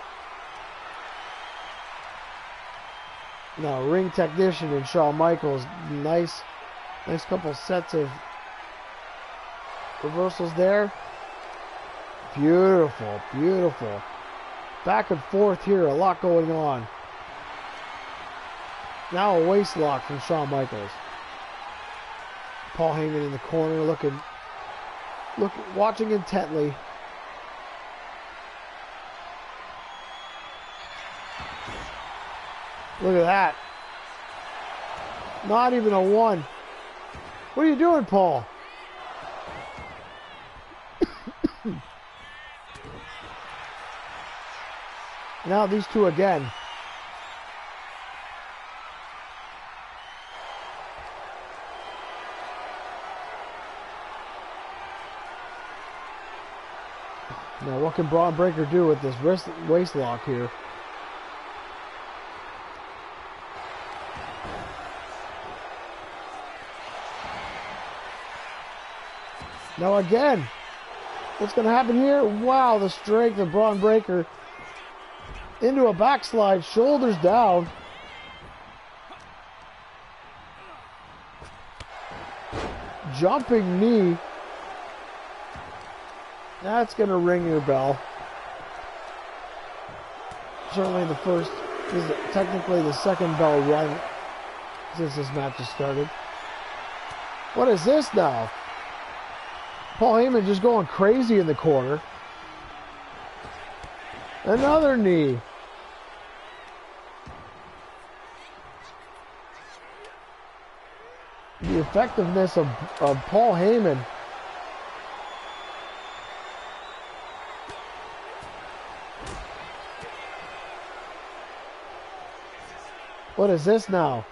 Now, ring technician and Shawn Michaels, nice couple sets of reversals there. Beautiful, beautiful. Back and forth here, a lot going on. Now a waist lock from Shawn Michaels. Paul Heyman in the corner watching intently. Look at that. Not even a 1. What are you doing, Paul? Now these two again. Now what can Braun Breaker do with this waist lock here? Now again, what's going to happen here? Wow, the strength of Braun Breaker into a backslide, shoulders down. Jumping knee. That's going to ring your bell. Certainly the first, this is technically the second bell rung since this match has started. What is this now? Paul Heyman just going crazy in the corner. Another knee. The effectiveness of Paul Heyman. What is this now?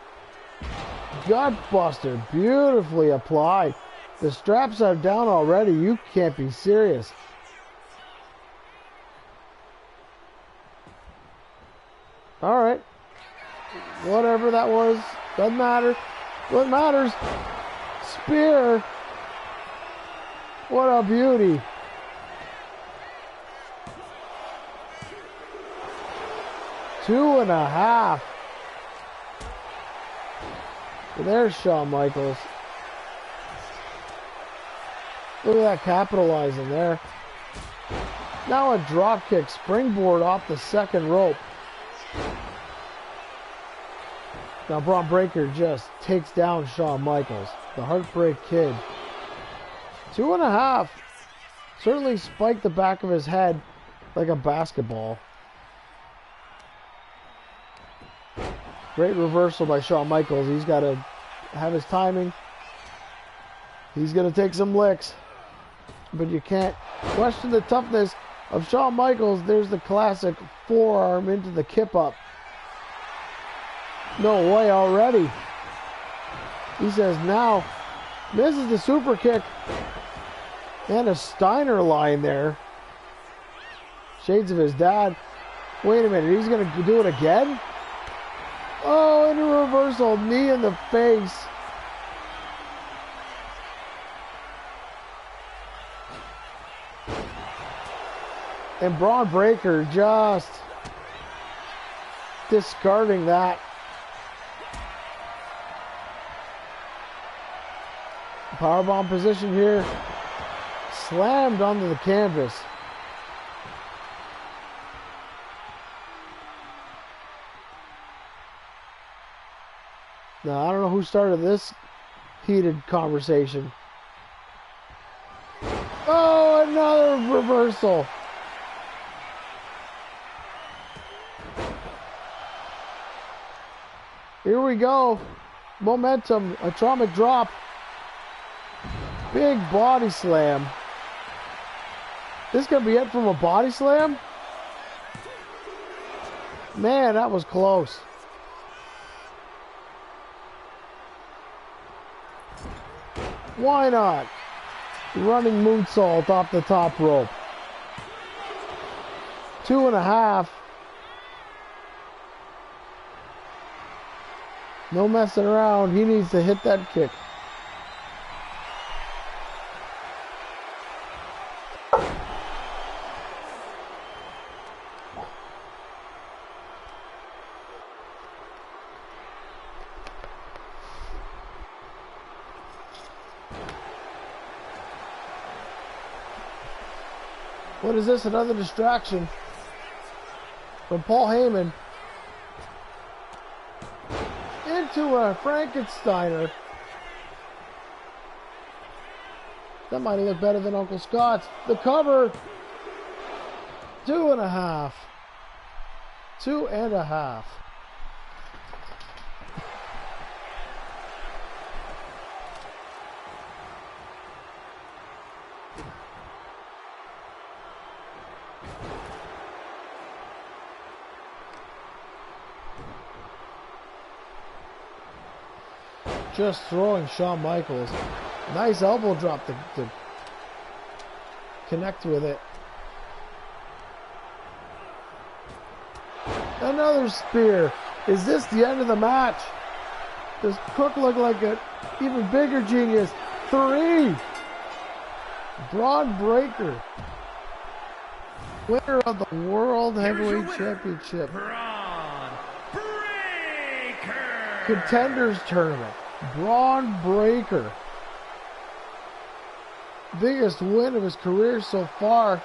Gutbuster, beautifully applied. The straps are down already. You can't be serious. All right. Whatever that was, doesn't matter. What matters? Spear. What a beauty. Two and a half. There's Shawn Michaels. Look at that, capitalizing there. Now a drop kick, springboard off the second rope. Now Braun Breaker just takes down Shawn Michaels, the Heartbreak Kid. 2.5. Certainly spiked the back of his head like a basketball. Great reversal by Shawn Michaels. He's got to have his timing. He's going to take some licks. But you can't question the toughness of Shawn Michaels. There's the classic forearm into the kip up. No way already. He says now, misses the super kick. And a Steiner line there. Shades of his dad. Wait a minute, he's going to do it again? Oh, into reversal, knee in the face. And Braun Breaker just discarding that. Powerbomb position here. Slammed onto the canvas. Now, I don't know who started this heated conversation. Oh, another reversal. Here we go. Momentum, atomic drop. Big body slam. This gonna be it from a body slam? Man, that was close. Why not? Running moonsault off the top rope. 2.5. No messing around. He needs to hit that kick. What is this? Another distraction from Paul Heyman into a Frankensteiner. That might have looked better than Uncle Scott's. The cover. 2.5. 2.5. Just throwing Shawn Michaels. Nice elbow drop to connect with it. Another spear. Is this the end of the match? Does Cook look like an even bigger genius? 3. Braun Breaker. Winner of the World Heavyweight Championship. Braun Breaker. Contenders Tournament. Braun Breaker. Biggest win of his career so far.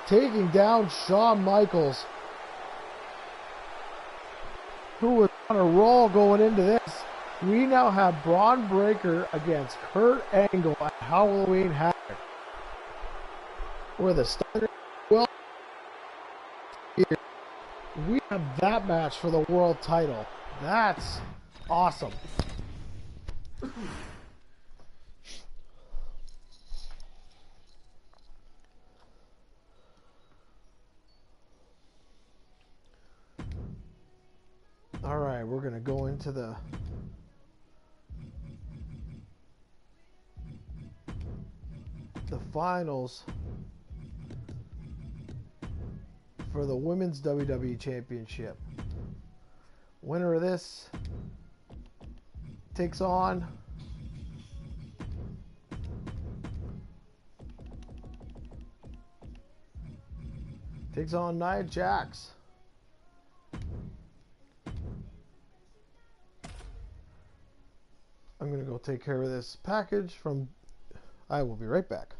Taking down Shawn Michaels, who was on a roll going into this. We now have Braun Breaker against Kurt Angle at Halloween Havoc. Where the Steiner will here. We have that match for the world title. That's awesome. All right, we're going to go into the finals for the Women's WWE Championship. Winner of this takes on Nia Jax. I'm going to go take care of this package from... I will be right back.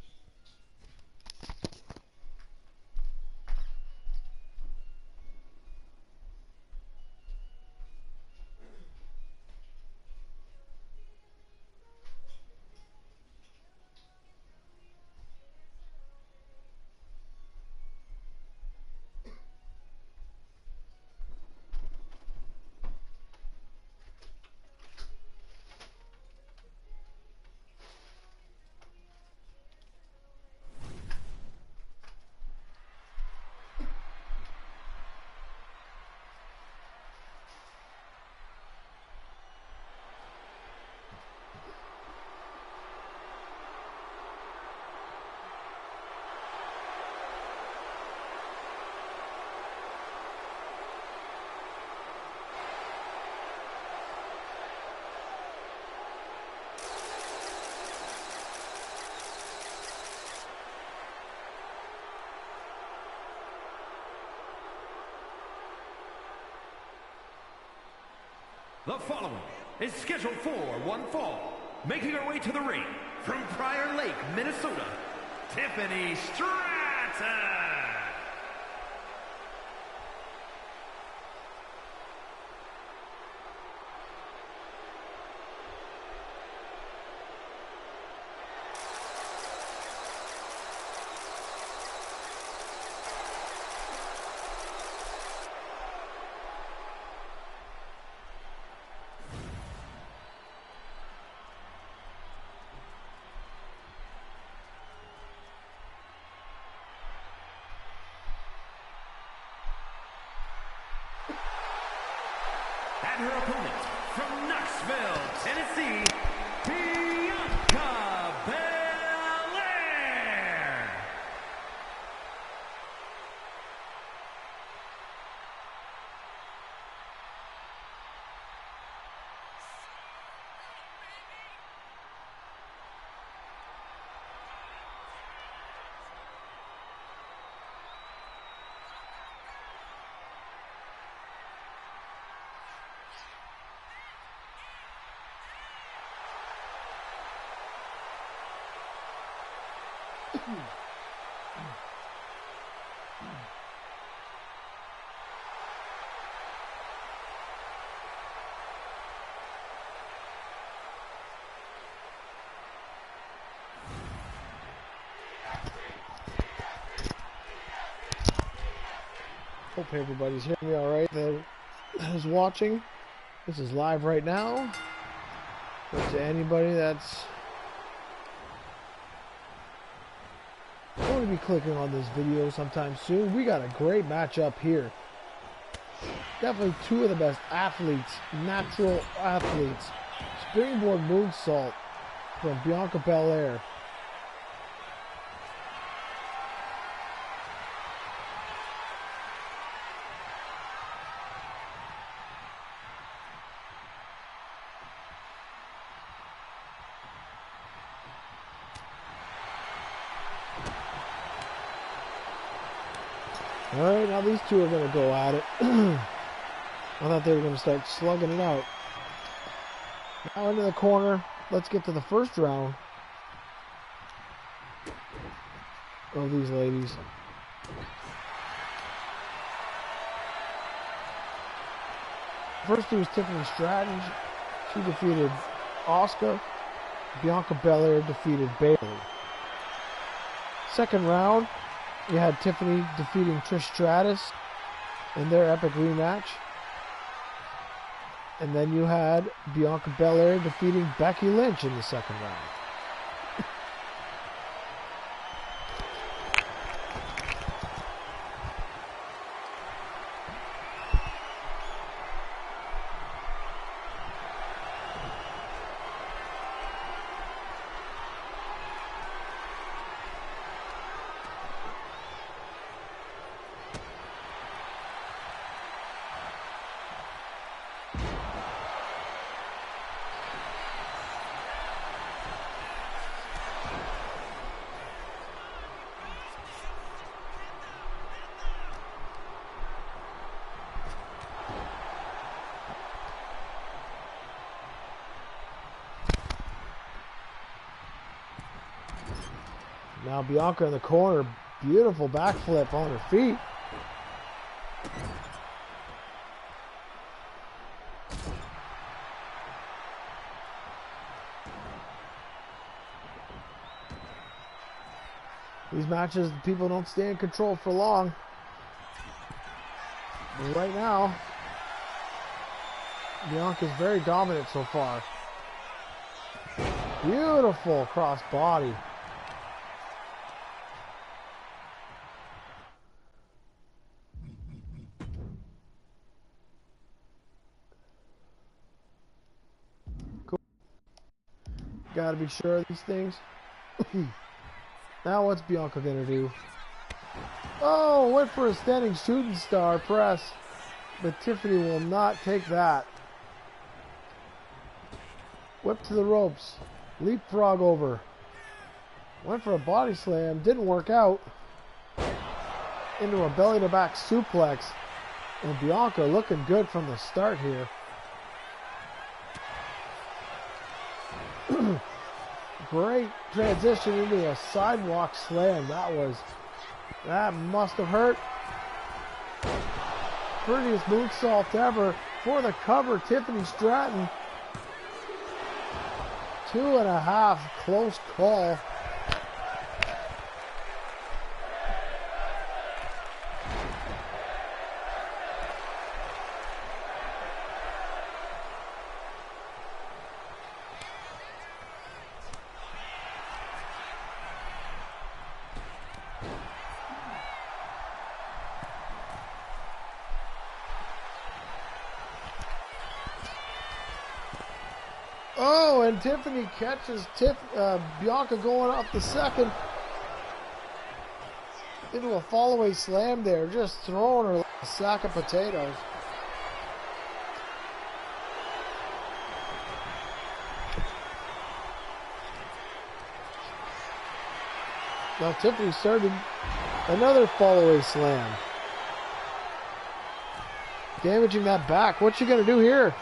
The following is scheduled for one fall. Making her way to the ring from Prior Lake, Minnesota, Tiffany Stratton. Tennessee, Bianca Belair. Hope everybody's hearing me all right that is watching. This is live right now. But to anybody that's going to be clicking on this video sometime soon, we got a great matchup here. Definitely two of the best athletes, natural athletes. Springboard moonsault from Bianca Belair. Alright, now these two are going to go at it. I thought they were going to start slugging it out. Now into the corner. Let's get to the first round of these ladies. First it was Tiffany Stratton. She defeated Asuka. Bianca Belair defeated Bayley. Second round, you had Tiffany defeating Trish Stratus in their epic rematch. And then you had Bianca Belair defeating Becky Lynch in the second round. Now Bianca in the corner, beautiful backflip on her feet. These matches, people don't stay in control for long. But right now, Bianca's very dominant so far. Beautiful cross body. Gotta be sure of these things. Now what's Bianca gonna do? Oh, went for a standing shooting star press. But Tiffany will not take that. Whip to the ropes. Leapfrog over. Went for a body slam. Didn't work out. Into a belly to back suplex. And Bianca looking good from the start here. Great transition into a sidewalk slam. That must have hurt. Prettiest moonsault ever for the cover. Tiffany Stratton. 2.5, close call. Oh, and Tiffany catches Bianca going up the second into a fallaway slam there, just throwing her like a sack of potatoes. Now Tiffany started another fallaway slam. Damaging that back. What's she going to do here?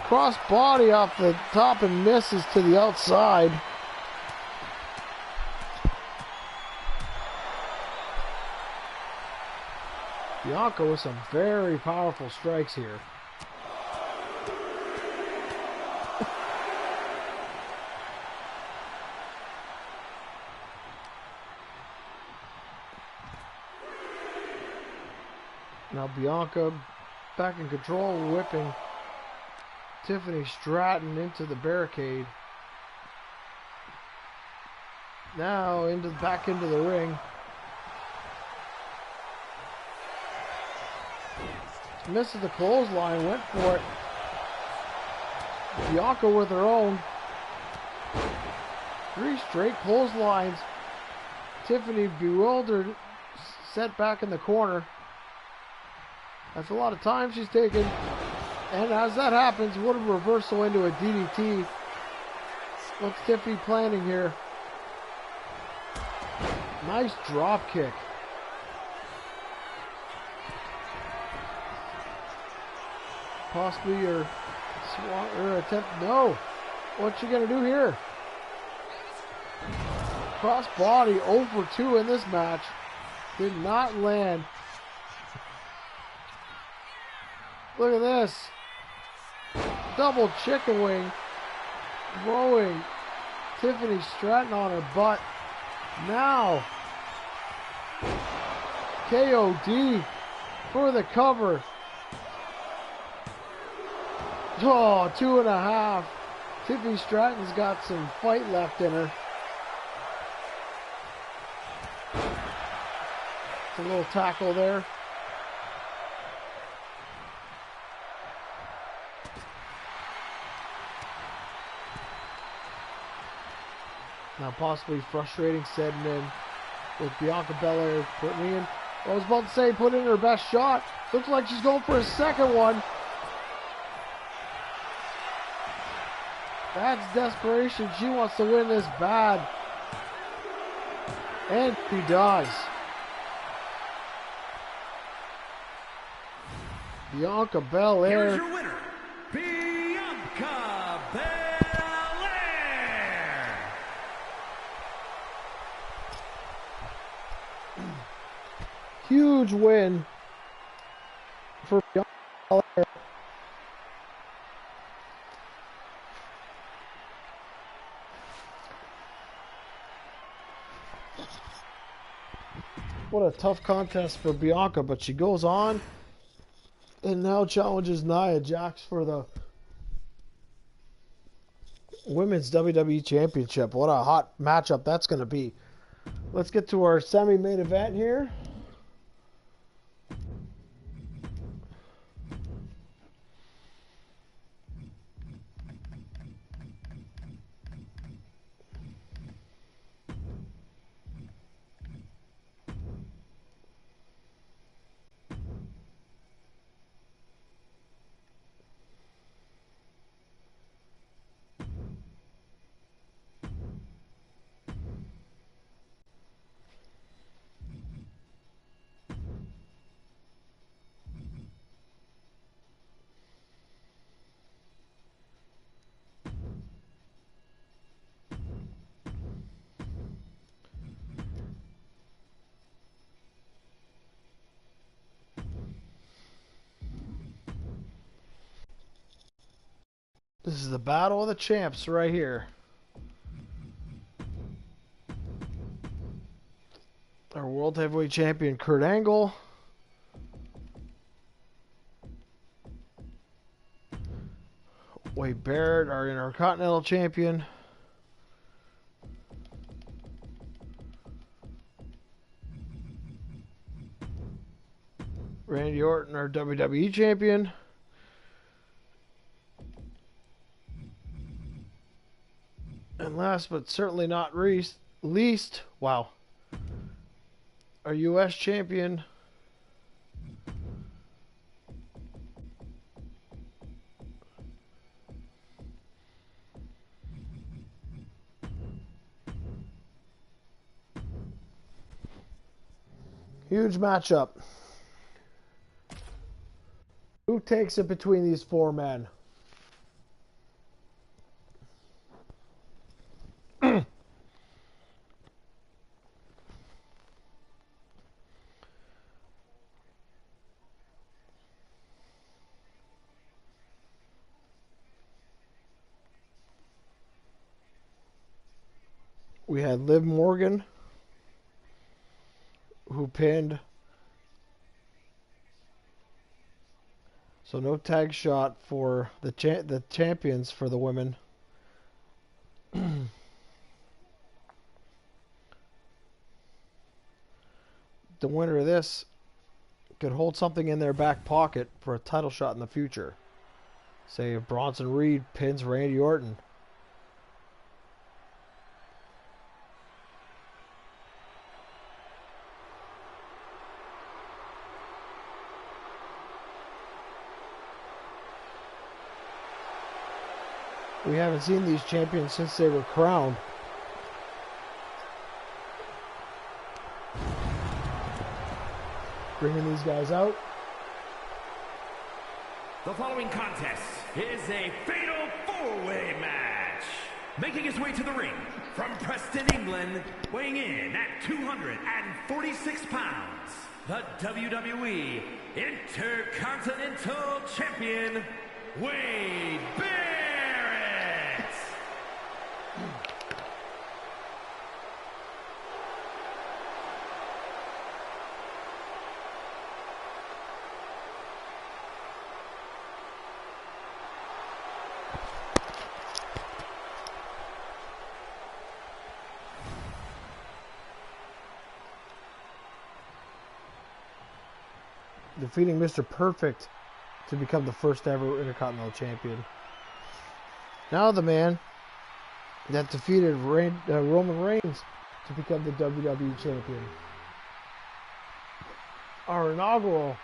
Cross body off the top and misses to the outside. Bianca with some very powerful strikes here. Now Bianca back in control, whipping Tiffany Stratton into the barricade. Now back into the ring. Misses the clothesline, went for it. Bianca with her own. 3 straight clotheslines. Tiffany bewildered, set back in the corner. That's a lot of time she's taken. And as that happens, what a reversal into a DDT. What's Tiffany planning here? Nice drop kick. Possibly her attempt. No. What's she going to do here? Cross body 0 for 2 in this match. Did not land. Look at this. Double chicken wing. Throwing Tiffany Stratton on her butt. Now. KOD for the cover. Oh, 2.5. Tiffany Stratton's got some fight left in her. It's a little tackle there. Now possibly frustrating setting in with Bianca Belair putting in. I was about to say put in her best shot. Looks like she's going for a second one. That's desperation. She wants to win this bad. And she does. Bianca Belair. Here's your winner, Bianca Belair. Huge win for Bianca Belair. What a tough contest for Bianca, but she goes on and now challenges Nia Jax for the Women's WWE Championship. What a hot matchup that's going to be. Let's get to our semi-main event here. This is the battle of the champs right here. Our World Heavyweight Champion Kurt Angle. Wade Barrett, our Intercontinental Champion. Randy Orton, our WWE Champion. And last but certainly not least, wow, our U.S. champion, huge matchup. Who takes it between these four men? We had Liv Morgan, who pinned. So no tag shot for the champions for the women. The winner of this could hold something in their back pocket for a title shot in the future. Say if Bronson Reed pins Randy Orton. We haven't seen these champions since they were crowned. Bringing these guys out. The following contest is a fatal four-way match. Making his way to the ring from Preston, England, weighing in at 246 pounds, the WWE Intercontinental Champion, Wade Barrett. Defeating Mr. Perfect to become the first ever Intercontinental Champion. Now the man that defeated Roman Reigns to become the WWE Champion. Our inaugural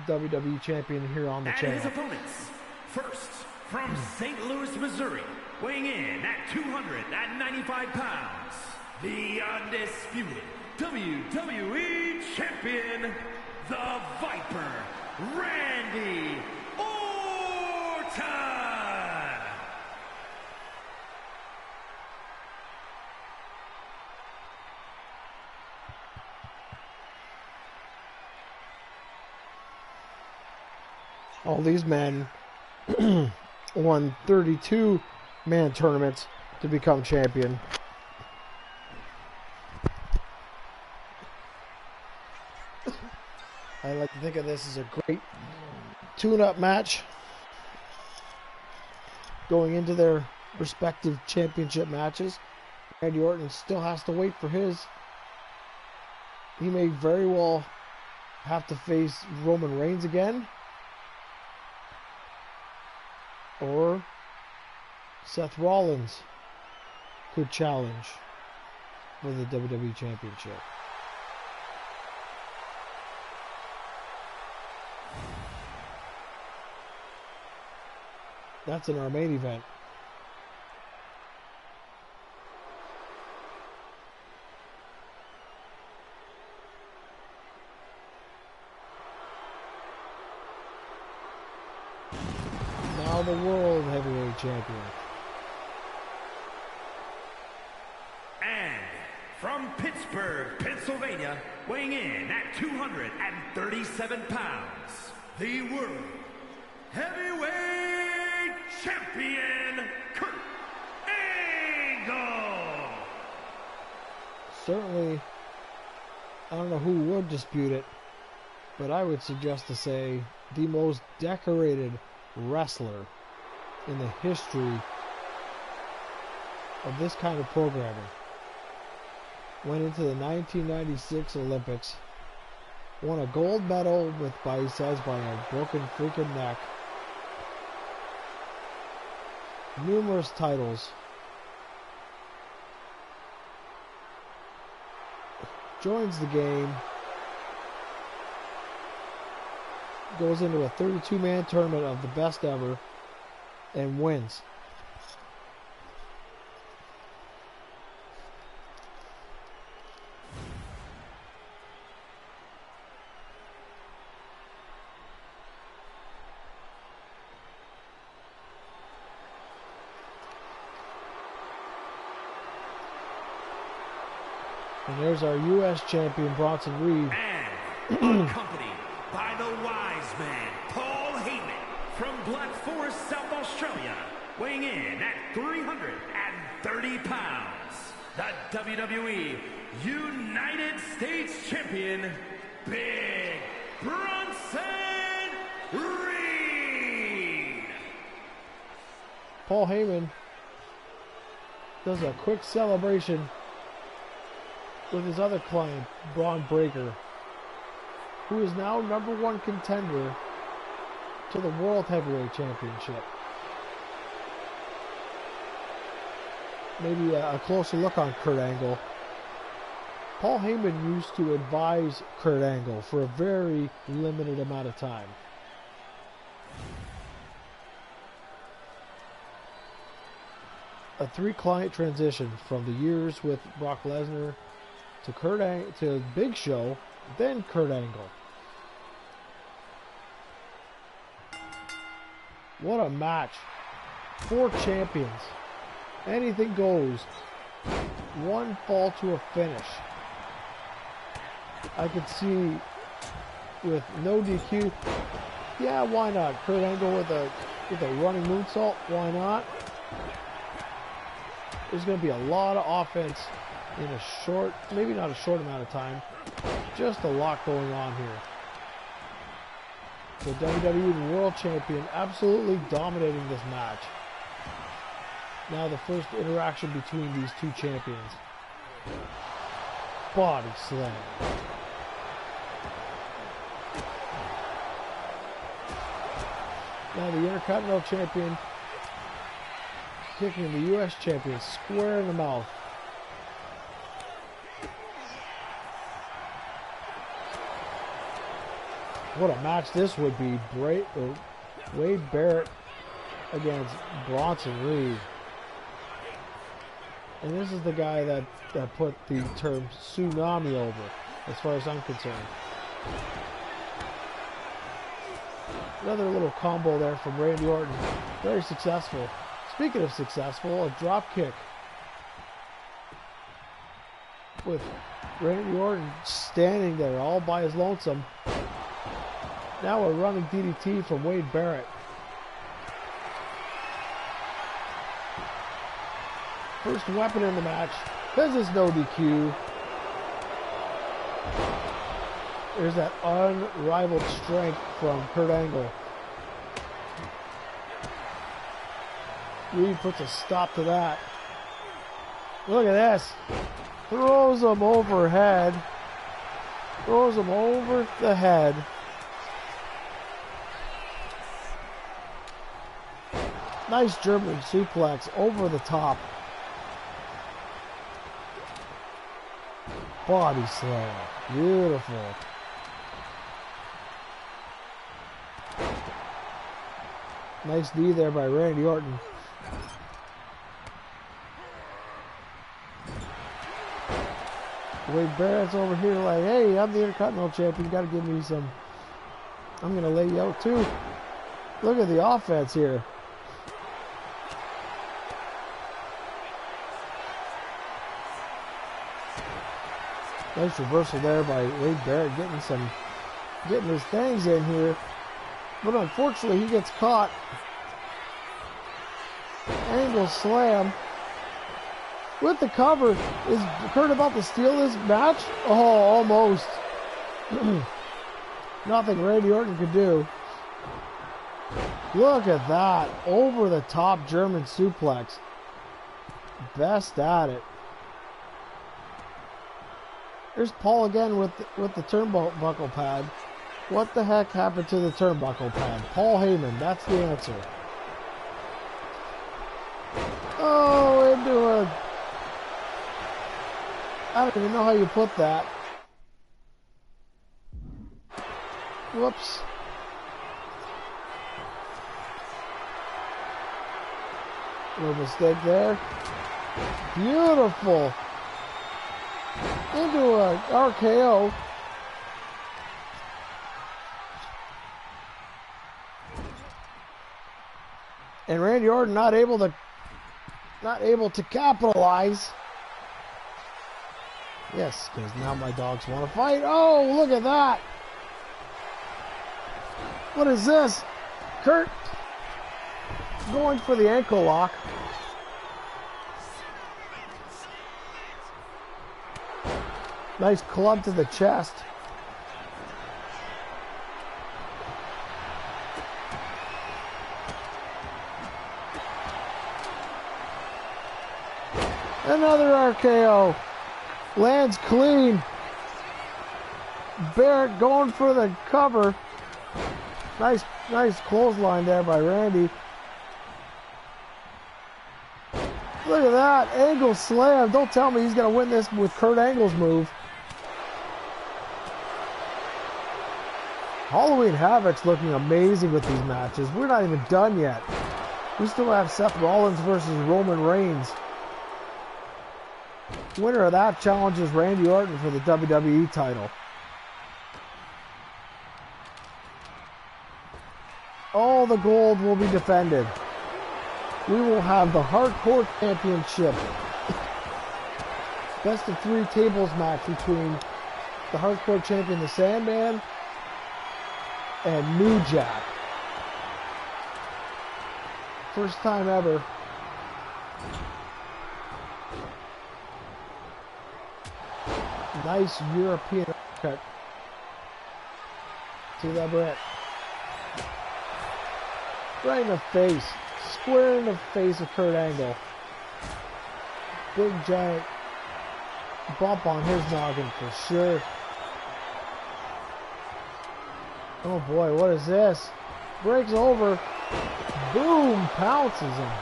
WWE Champion here on the channel. And his opponents, first from St. Louis, Missouri, weighing in at 295 pounds, the undisputed WWE Champion, the Viper, Randy Orton! All these men won 32-man tournaments to become champion. I like to think of this as a great tune-up match going into their respective championship matches. Randy Orton still has to wait for his. He may very well have to face Roman Reigns again, or Seth Rollins could challenge for the WWE Championship. That's in our main event. Now the World Heavyweight Champion. And from Pittsburgh, Pennsylvania, weighing in at 237 pounds, the World Heavyweight Champion, Kurt Angle. Certainly, I don't know who would dispute it, but I would suggest to say the most decorated wrestler in the history of this kind of programming. Went into the 1996 Olympics, won a gold medal he says by a broken freaking neck, numerous titles, joins the game, goes into a 32-man tournament of the best ever, and wins. And there's our U.S. champion, Bronson Reed. And accompanied by the wise man, Paul Heyman, from Black Forest, South Australia, weighing in at 330 pounds, the WWE United States Champion, Big Bronson Reed. Paul Heyman does a quick celebration with his other client, Braun Breaker, who is now #1 contender to the World Heavyweight Championship. Maybe a closer look on Kurt Angle. Paul Heyman used to advise Kurt Angle for a very limited amount of time. A 3-client transition from the years with Brock Lesnar to Big Show, then Kurt Angle. What a match. 4 champions. Anything goes. One fall to a finish. I could see with no DQ. Yeah, why not? Kurt Angle with a running moonsault. Why not? There's going to be a lot of offense in a short, maybe not a short amount of time, just a lot going on here. The WWE World Champion absolutely dominating this match. Now the first interaction between these two champions. Body slam. Now the Intercontinental Champion kicking the U.S. Champion square in the mouth. What a match this would be. Wade Barrett against Bronson Reed. And this is the guy that put the term tsunami over, as far as I'm concerned. Another little combo there from Randy Orton. Very successful. Speaking of successful, a drop kick with Randy Orton standing there all by his lonesome. Now a running DDT from Wade Barrett. First weapon in the match, because there's no DQ. There's that unrivaled strength from Kurt Angle. Reed puts a stop to that. Look at this. Throws him overhead. Throws him over the head. Nice German suplex over the top. Body slam. Beautiful. Nice knee there by Randy Orton. Wade Barrett's over here like, hey, I'm the Intercontinental Champion. You got to give me some. I'm going to lay you out too. Look at the offense here. Nice reversal there by Wade Barrett, getting his things in here. But unfortunately, he gets caught. Angle slam. With the cover. Is Kurt about to steal this match? Oh, almost. Nothing Randy Orton could do. Look at that. Over the top German suplex. Best at it. There's Paul again with the turnbuckle pad. What the heck happened to the turnbuckle pad? Paul Heyman, that's the answer. Oh, into a... I don't even know how you put that. Whoops. Little mistake there. Beautiful. Into a RKO. And Randy Orton not able to capitalize. Yes, because now my dogs want to fight. Oh, look at that. What is this? Kurt going for the ankle lock. Nice club to the chest. Another RKO. Lands clean. Barrett going for the cover. Nice clothesline there by Randy. Look at that. Angle slam. Don't tell me he's going to win this with Kurt Angle's move. Halloween Havoc's looking amazing with these matches. We're not even done yet. We still have Seth Rollins versus Roman Reigns. Winner of that challenges Randy Orton for the WWE title. All the gold will be defended. We will have the Hardcore Championship. Best of 3 tables match between the Hardcore Champion, the Sandman, and New Jack. First time ever. Nice European cut to the Brett. Right in the face. Square in the face of Kurt Angle. Big giant bump on his noggin for sure. Oh boy, what is this? Breaks over. Boom! Pounces him.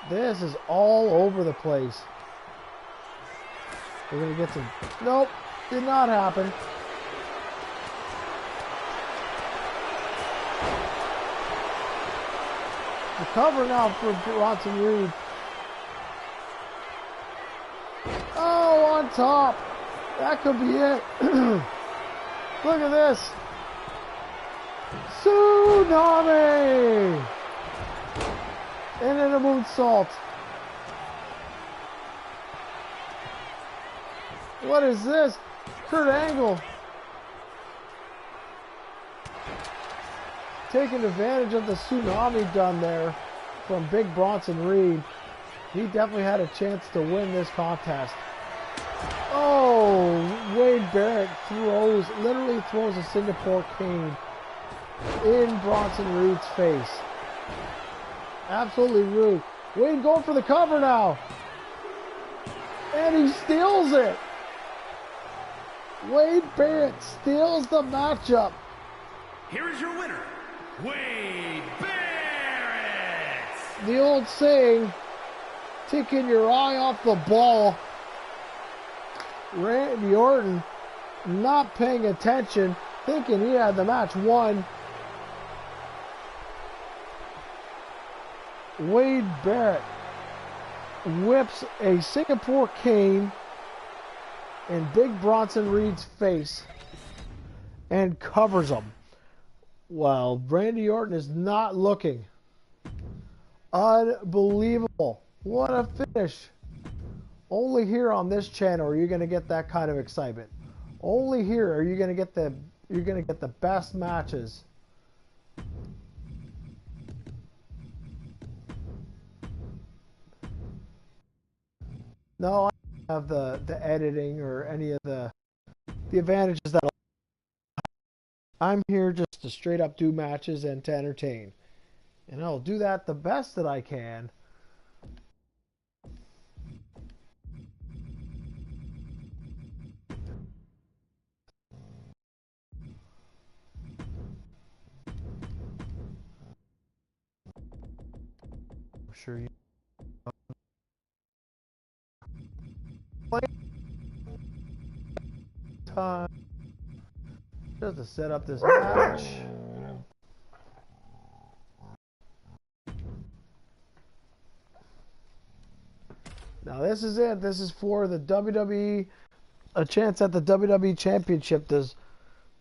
This is all over the place. We're going to get some... Nope, did not happen. The cover now for Bronson Reed. Oh, on top. That could be it. Look at this. Tsunami! And then a moonsault. What is this? Kurt Angle taking advantage of the tsunami done there from Big Bronson Reed. He definitely had a chance to win this contest. Oh, Wade Barrett literally throws a Singapore cane in Bronson Reed's face. Absolutely rude. Wade going for the cover now. And he steals it. Wade Barrett steals the matchup. Here is your winner, Wade Barrett. The old saying, taking your eye off the ball. Randy Orton not paying attention, thinking he had the match won. Wade Barrett whips a Singapore cane in Big Bronson Reed's face and covers him. While Randy Orton is not looking. Unbelievable. What a finish. Only here on this channel are you going to get that kind of excitement. Only here are you going to get the best matches. No, I don't have the editing or any of the advantages that I'm here just to straight up do matches and to entertain. And I'll do that the best that I can. I'm sure you time. Just to set up this match. Now this is it. This is for the WWE, a chance at the WWE Championship. Does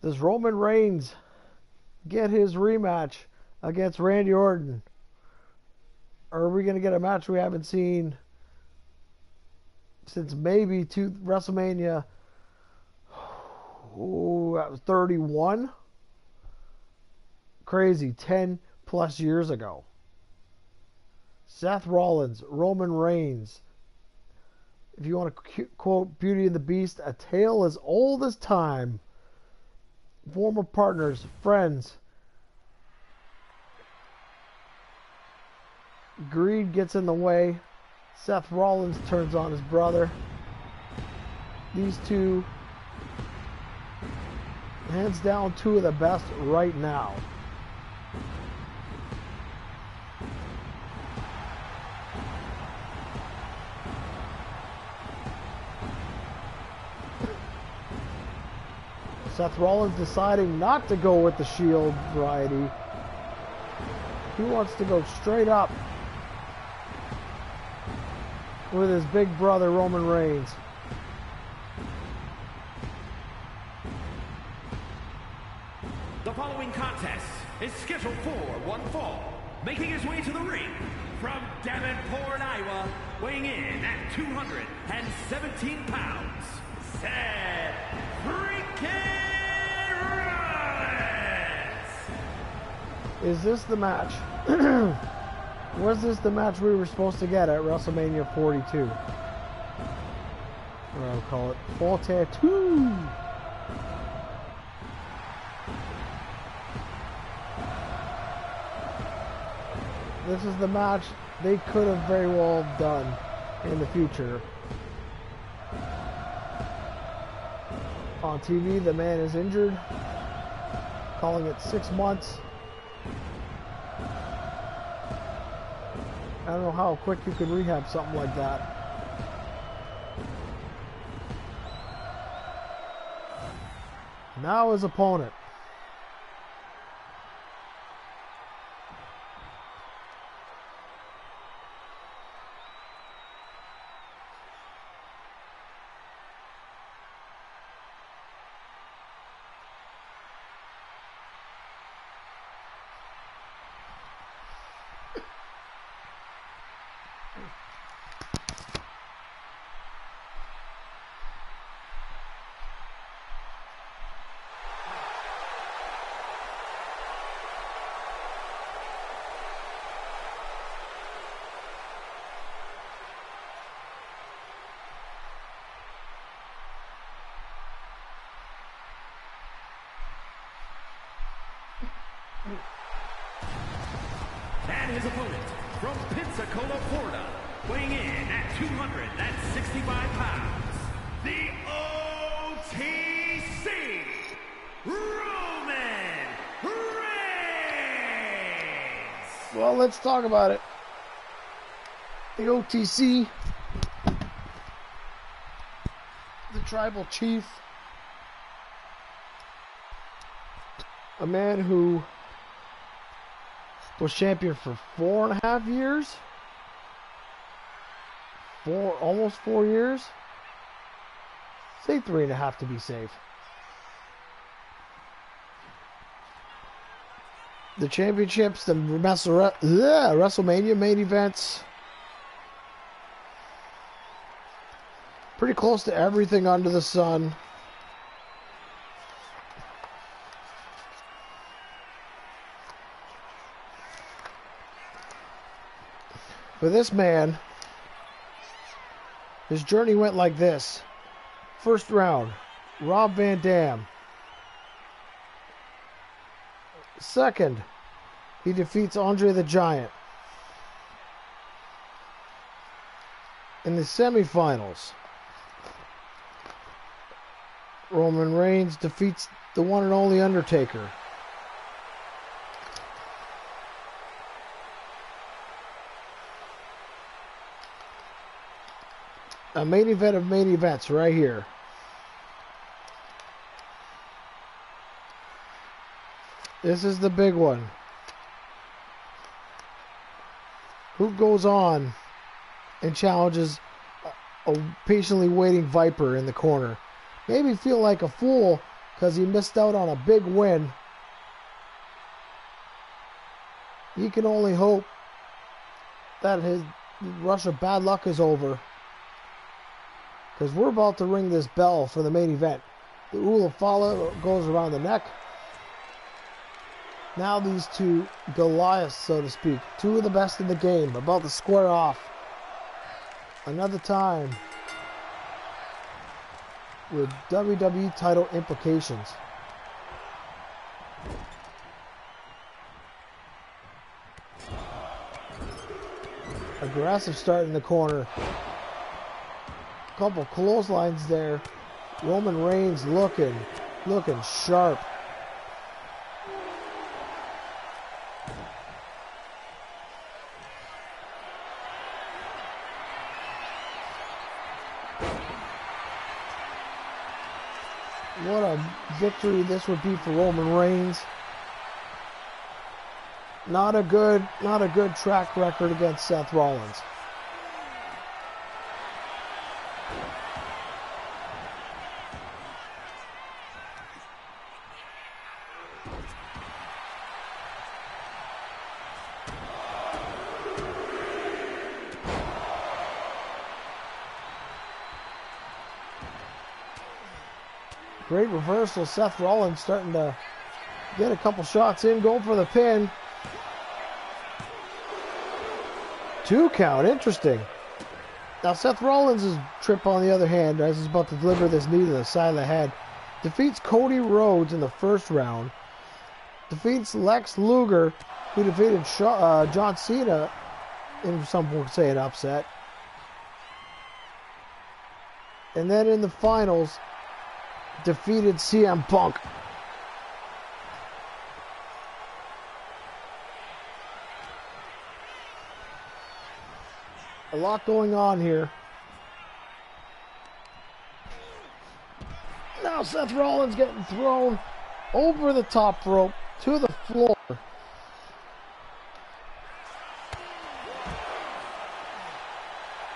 Roman Reigns get his rematch against Randy Orton? Or are we going to get a match we haven't seen since maybe WrestleMania 31? Crazy, 10 plus years ago. Seth Rollins, Roman Reigns. If you want to quote Beauty and the Beast, a tale as old as time. Former partners, friends. Greed gets in the way. Seth Rollins turns on his brother. These two, hands down, two of the best right now. Seth Rollins deciding not to go with the Shield variety. He wants to go straight up with his big brother Roman Reigns. The following contest is scheduled for one fall. Making his way to the ring from Davenport, Iowa, weighing in at 217 pounds, Seth freaking Rollins! Is this the match? Was this the match we were supposed to get at WrestleMania 42? Or I'll call it Fall Tattoo. This is the match they could have very well done in the future. On TV, the man is injured, calling it 6 months. I don't know how quick you could rehab something like that. Now his opponent. And his opponent from Pensacola, Florida, weighing in at 265 pounds, the OTC, Roman Reigns! Well, let's talk about it. The OTC, the Tribal Chief, a man who was champion for 4.5 years, almost 4 years. Say 3.5 to be safe. The championships, the WrestleMania main events, pretty close to everything under the sun. For this man, his journey went like this. First round, Rob Van Dam. Second, he defeats Andre the Giant. In the semifinals, Roman Reigns defeats the one and only Undertaker. A main event of main events right here. This is the big one. Who goes on and challenges a patiently waiting Viper in the corner? Maybe feel like a fool because he missed out on a big win. He can only hope that his rush of bad luck is over. Because we're about to ring this bell for the main event. The Ulafala goes around the neck. Now these two Goliaths, so to speak, two of the best in the game, about to square off. Another time with WWE title implications. Aggressive start in the corner. Couple clotheslines there. Roman Reigns looking sharp. What a victory this would be for Roman Reigns. Not a good track record against Seth Rollins. Great reversal. Seth Rollins starting to get a couple shots in. Going for the pin. 2 count. Interesting. Now Seth Rollins' trip, on the other hand, as he's about to deliver this knee to the side of the head, defeats Cody Rhodes in the first round. Defeats Lex Luger, who defeated John Cena in, some would say, an upset. And then in the finals, defeated CM Punk. A lot going on here. Now Seth Rollins getting thrown over the top rope to the floor.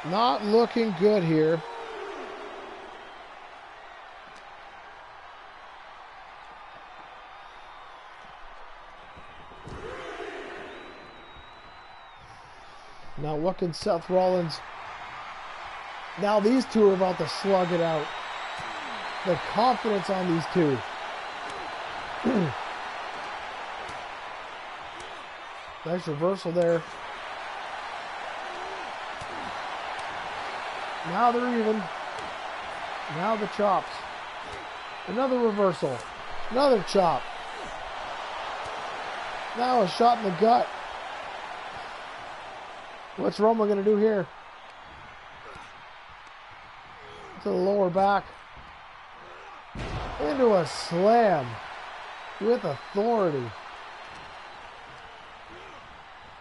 Not looking good here. Now what can Seth Rollins... Now these two are about to slug it out. The confidence on these two. Nice reversal there. Now they're even. Now the chops. Another reversal. Another chop. Now a shot in the gut. What's Roman going to do here? To the lower back. Into a slam with authority.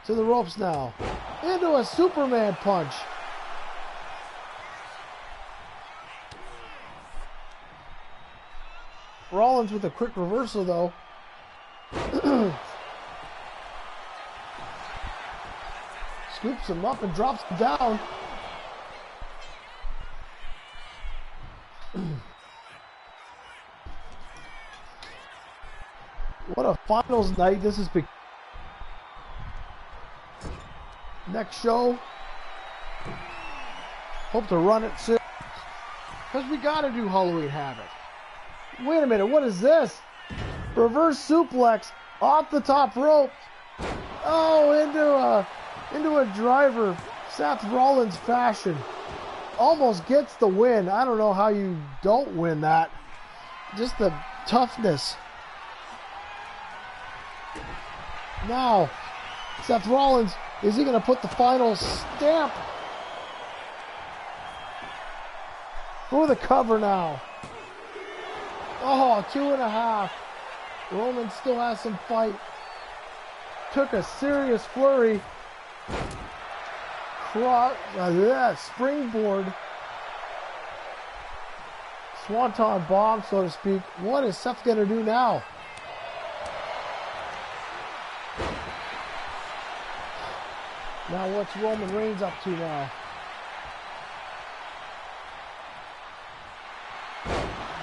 To the ropes now. Into a Superman punch. Rollins with a quick reversal though. Scoops him up and drops him down. What a finals night this has been. Next show. Hope to run it soon. Because we got to do Halloween Havoc. Wait a minute, what is this? Reverse suplex off the top rope. Oh, into a driver, Seth Rollins fashion. Almost gets the win. I don't know how you don't win that. Just the toughness. Now, Seth Rollins, is he going to put the final stamp for the cover now? Oh, 2.5. Roman still has some fight. Took a serious flurry. Springboard. Swanton bomb, so to speak. What is Seth going to do now? Now what's Roman Reigns up to now?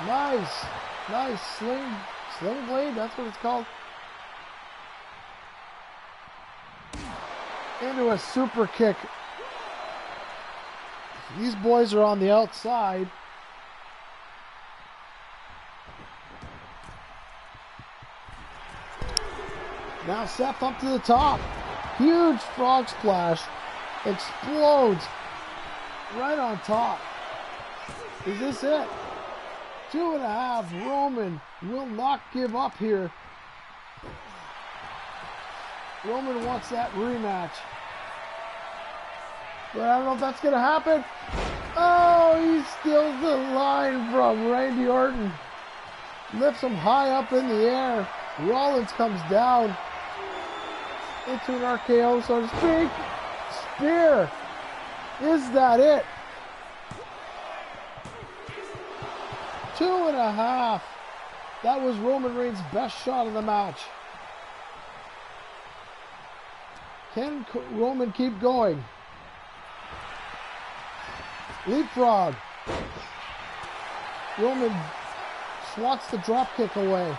Nice. Nice sling blade, that's what it's called. Into a super kick. These boys are on the outside. Now Seth up to the top. Huge frog splash. Explodes right on top. Is this it? 2.5. Roman will not give up here. Roman wants that rematch. But I don't know if that's going to happen. Oh, he steals the line from Randy Orton. Lifts him high up in the air. Rollins comes down into an RKO, so to speak. Spear. Is that it? 2.5. That was Roman Reigns' best shot of the match. Can Roman keep going? Leapfrog. Roman swats the drop kick away.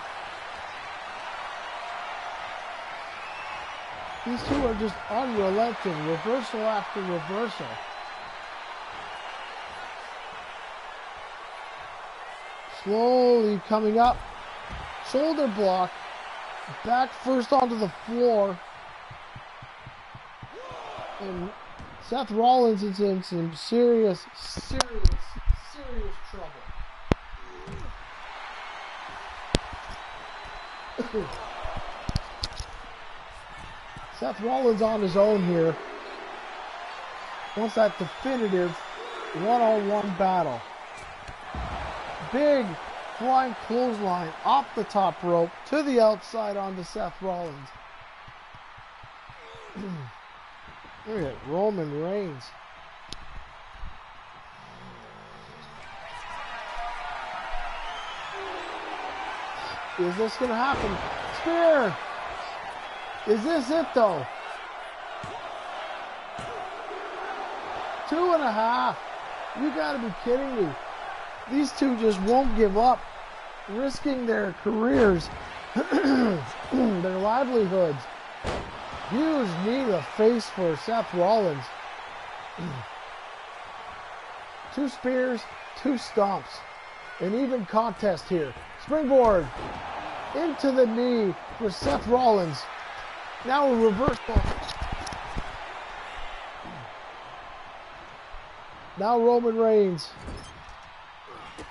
These two are just unrelenting. Reversal after reversal. Slowly coming up. Shoulder block. Back first onto the floor. And Seth Rollins is in some serious trouble. Seth Rollins on his own here. Wants that definitive one-on-one battle. Big flying clothesline off the top rope to the outside onto Seth Rollins. Look at Roman Reigns. Is this going to happen? Spear! Is this it though? 2.5. You gotta be kidding me. These two just won't give up, risking their careers, their livelihoods. Huge knee to the face for Seth Rollins. 2 spears, 2 stomps. An even contest here. Springboard into the knee for Seth Rollins. Now a reversal. Now Roman Reigns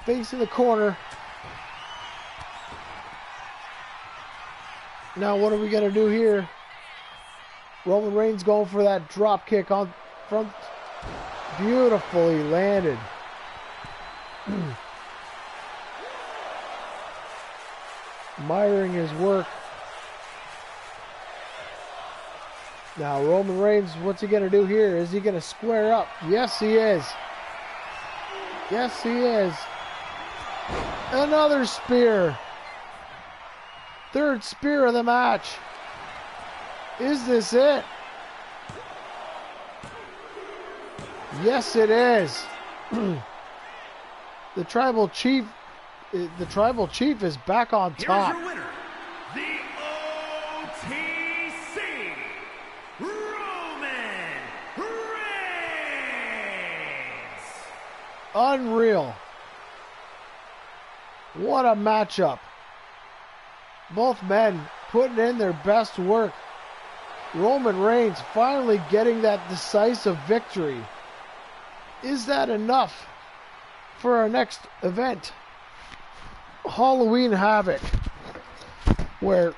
facing the corner. Now what are we going to do here? Roman Reigns going for that drop kick on front. Beautifully landed. Admiring his work. Now Roman Reigns, what's he going to do here? Is he going to square up? Yes, he is. Yes, he is. Another spear. 3rd spear of the match. Is this it? Yes, it is. The tribal chief is back on top. Here's your winner, the OTC, Roman Reigns. Unreal. What a matchup. Both men putting in their best work. Roman Reigns finally getting that decisive victory. Is that enough for our next event? Halloween Havoc, where of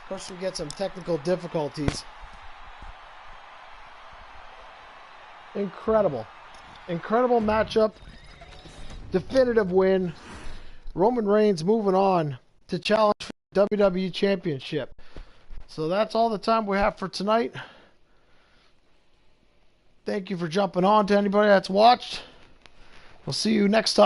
course we get some technical difficulties. Incredible matchup, definitive win. Roman Reigns moving on to challenge for the WWE Championship. So that's all the time we have for tonight. Thank you for jumping on. To anybody that's watched, we'll see you next time.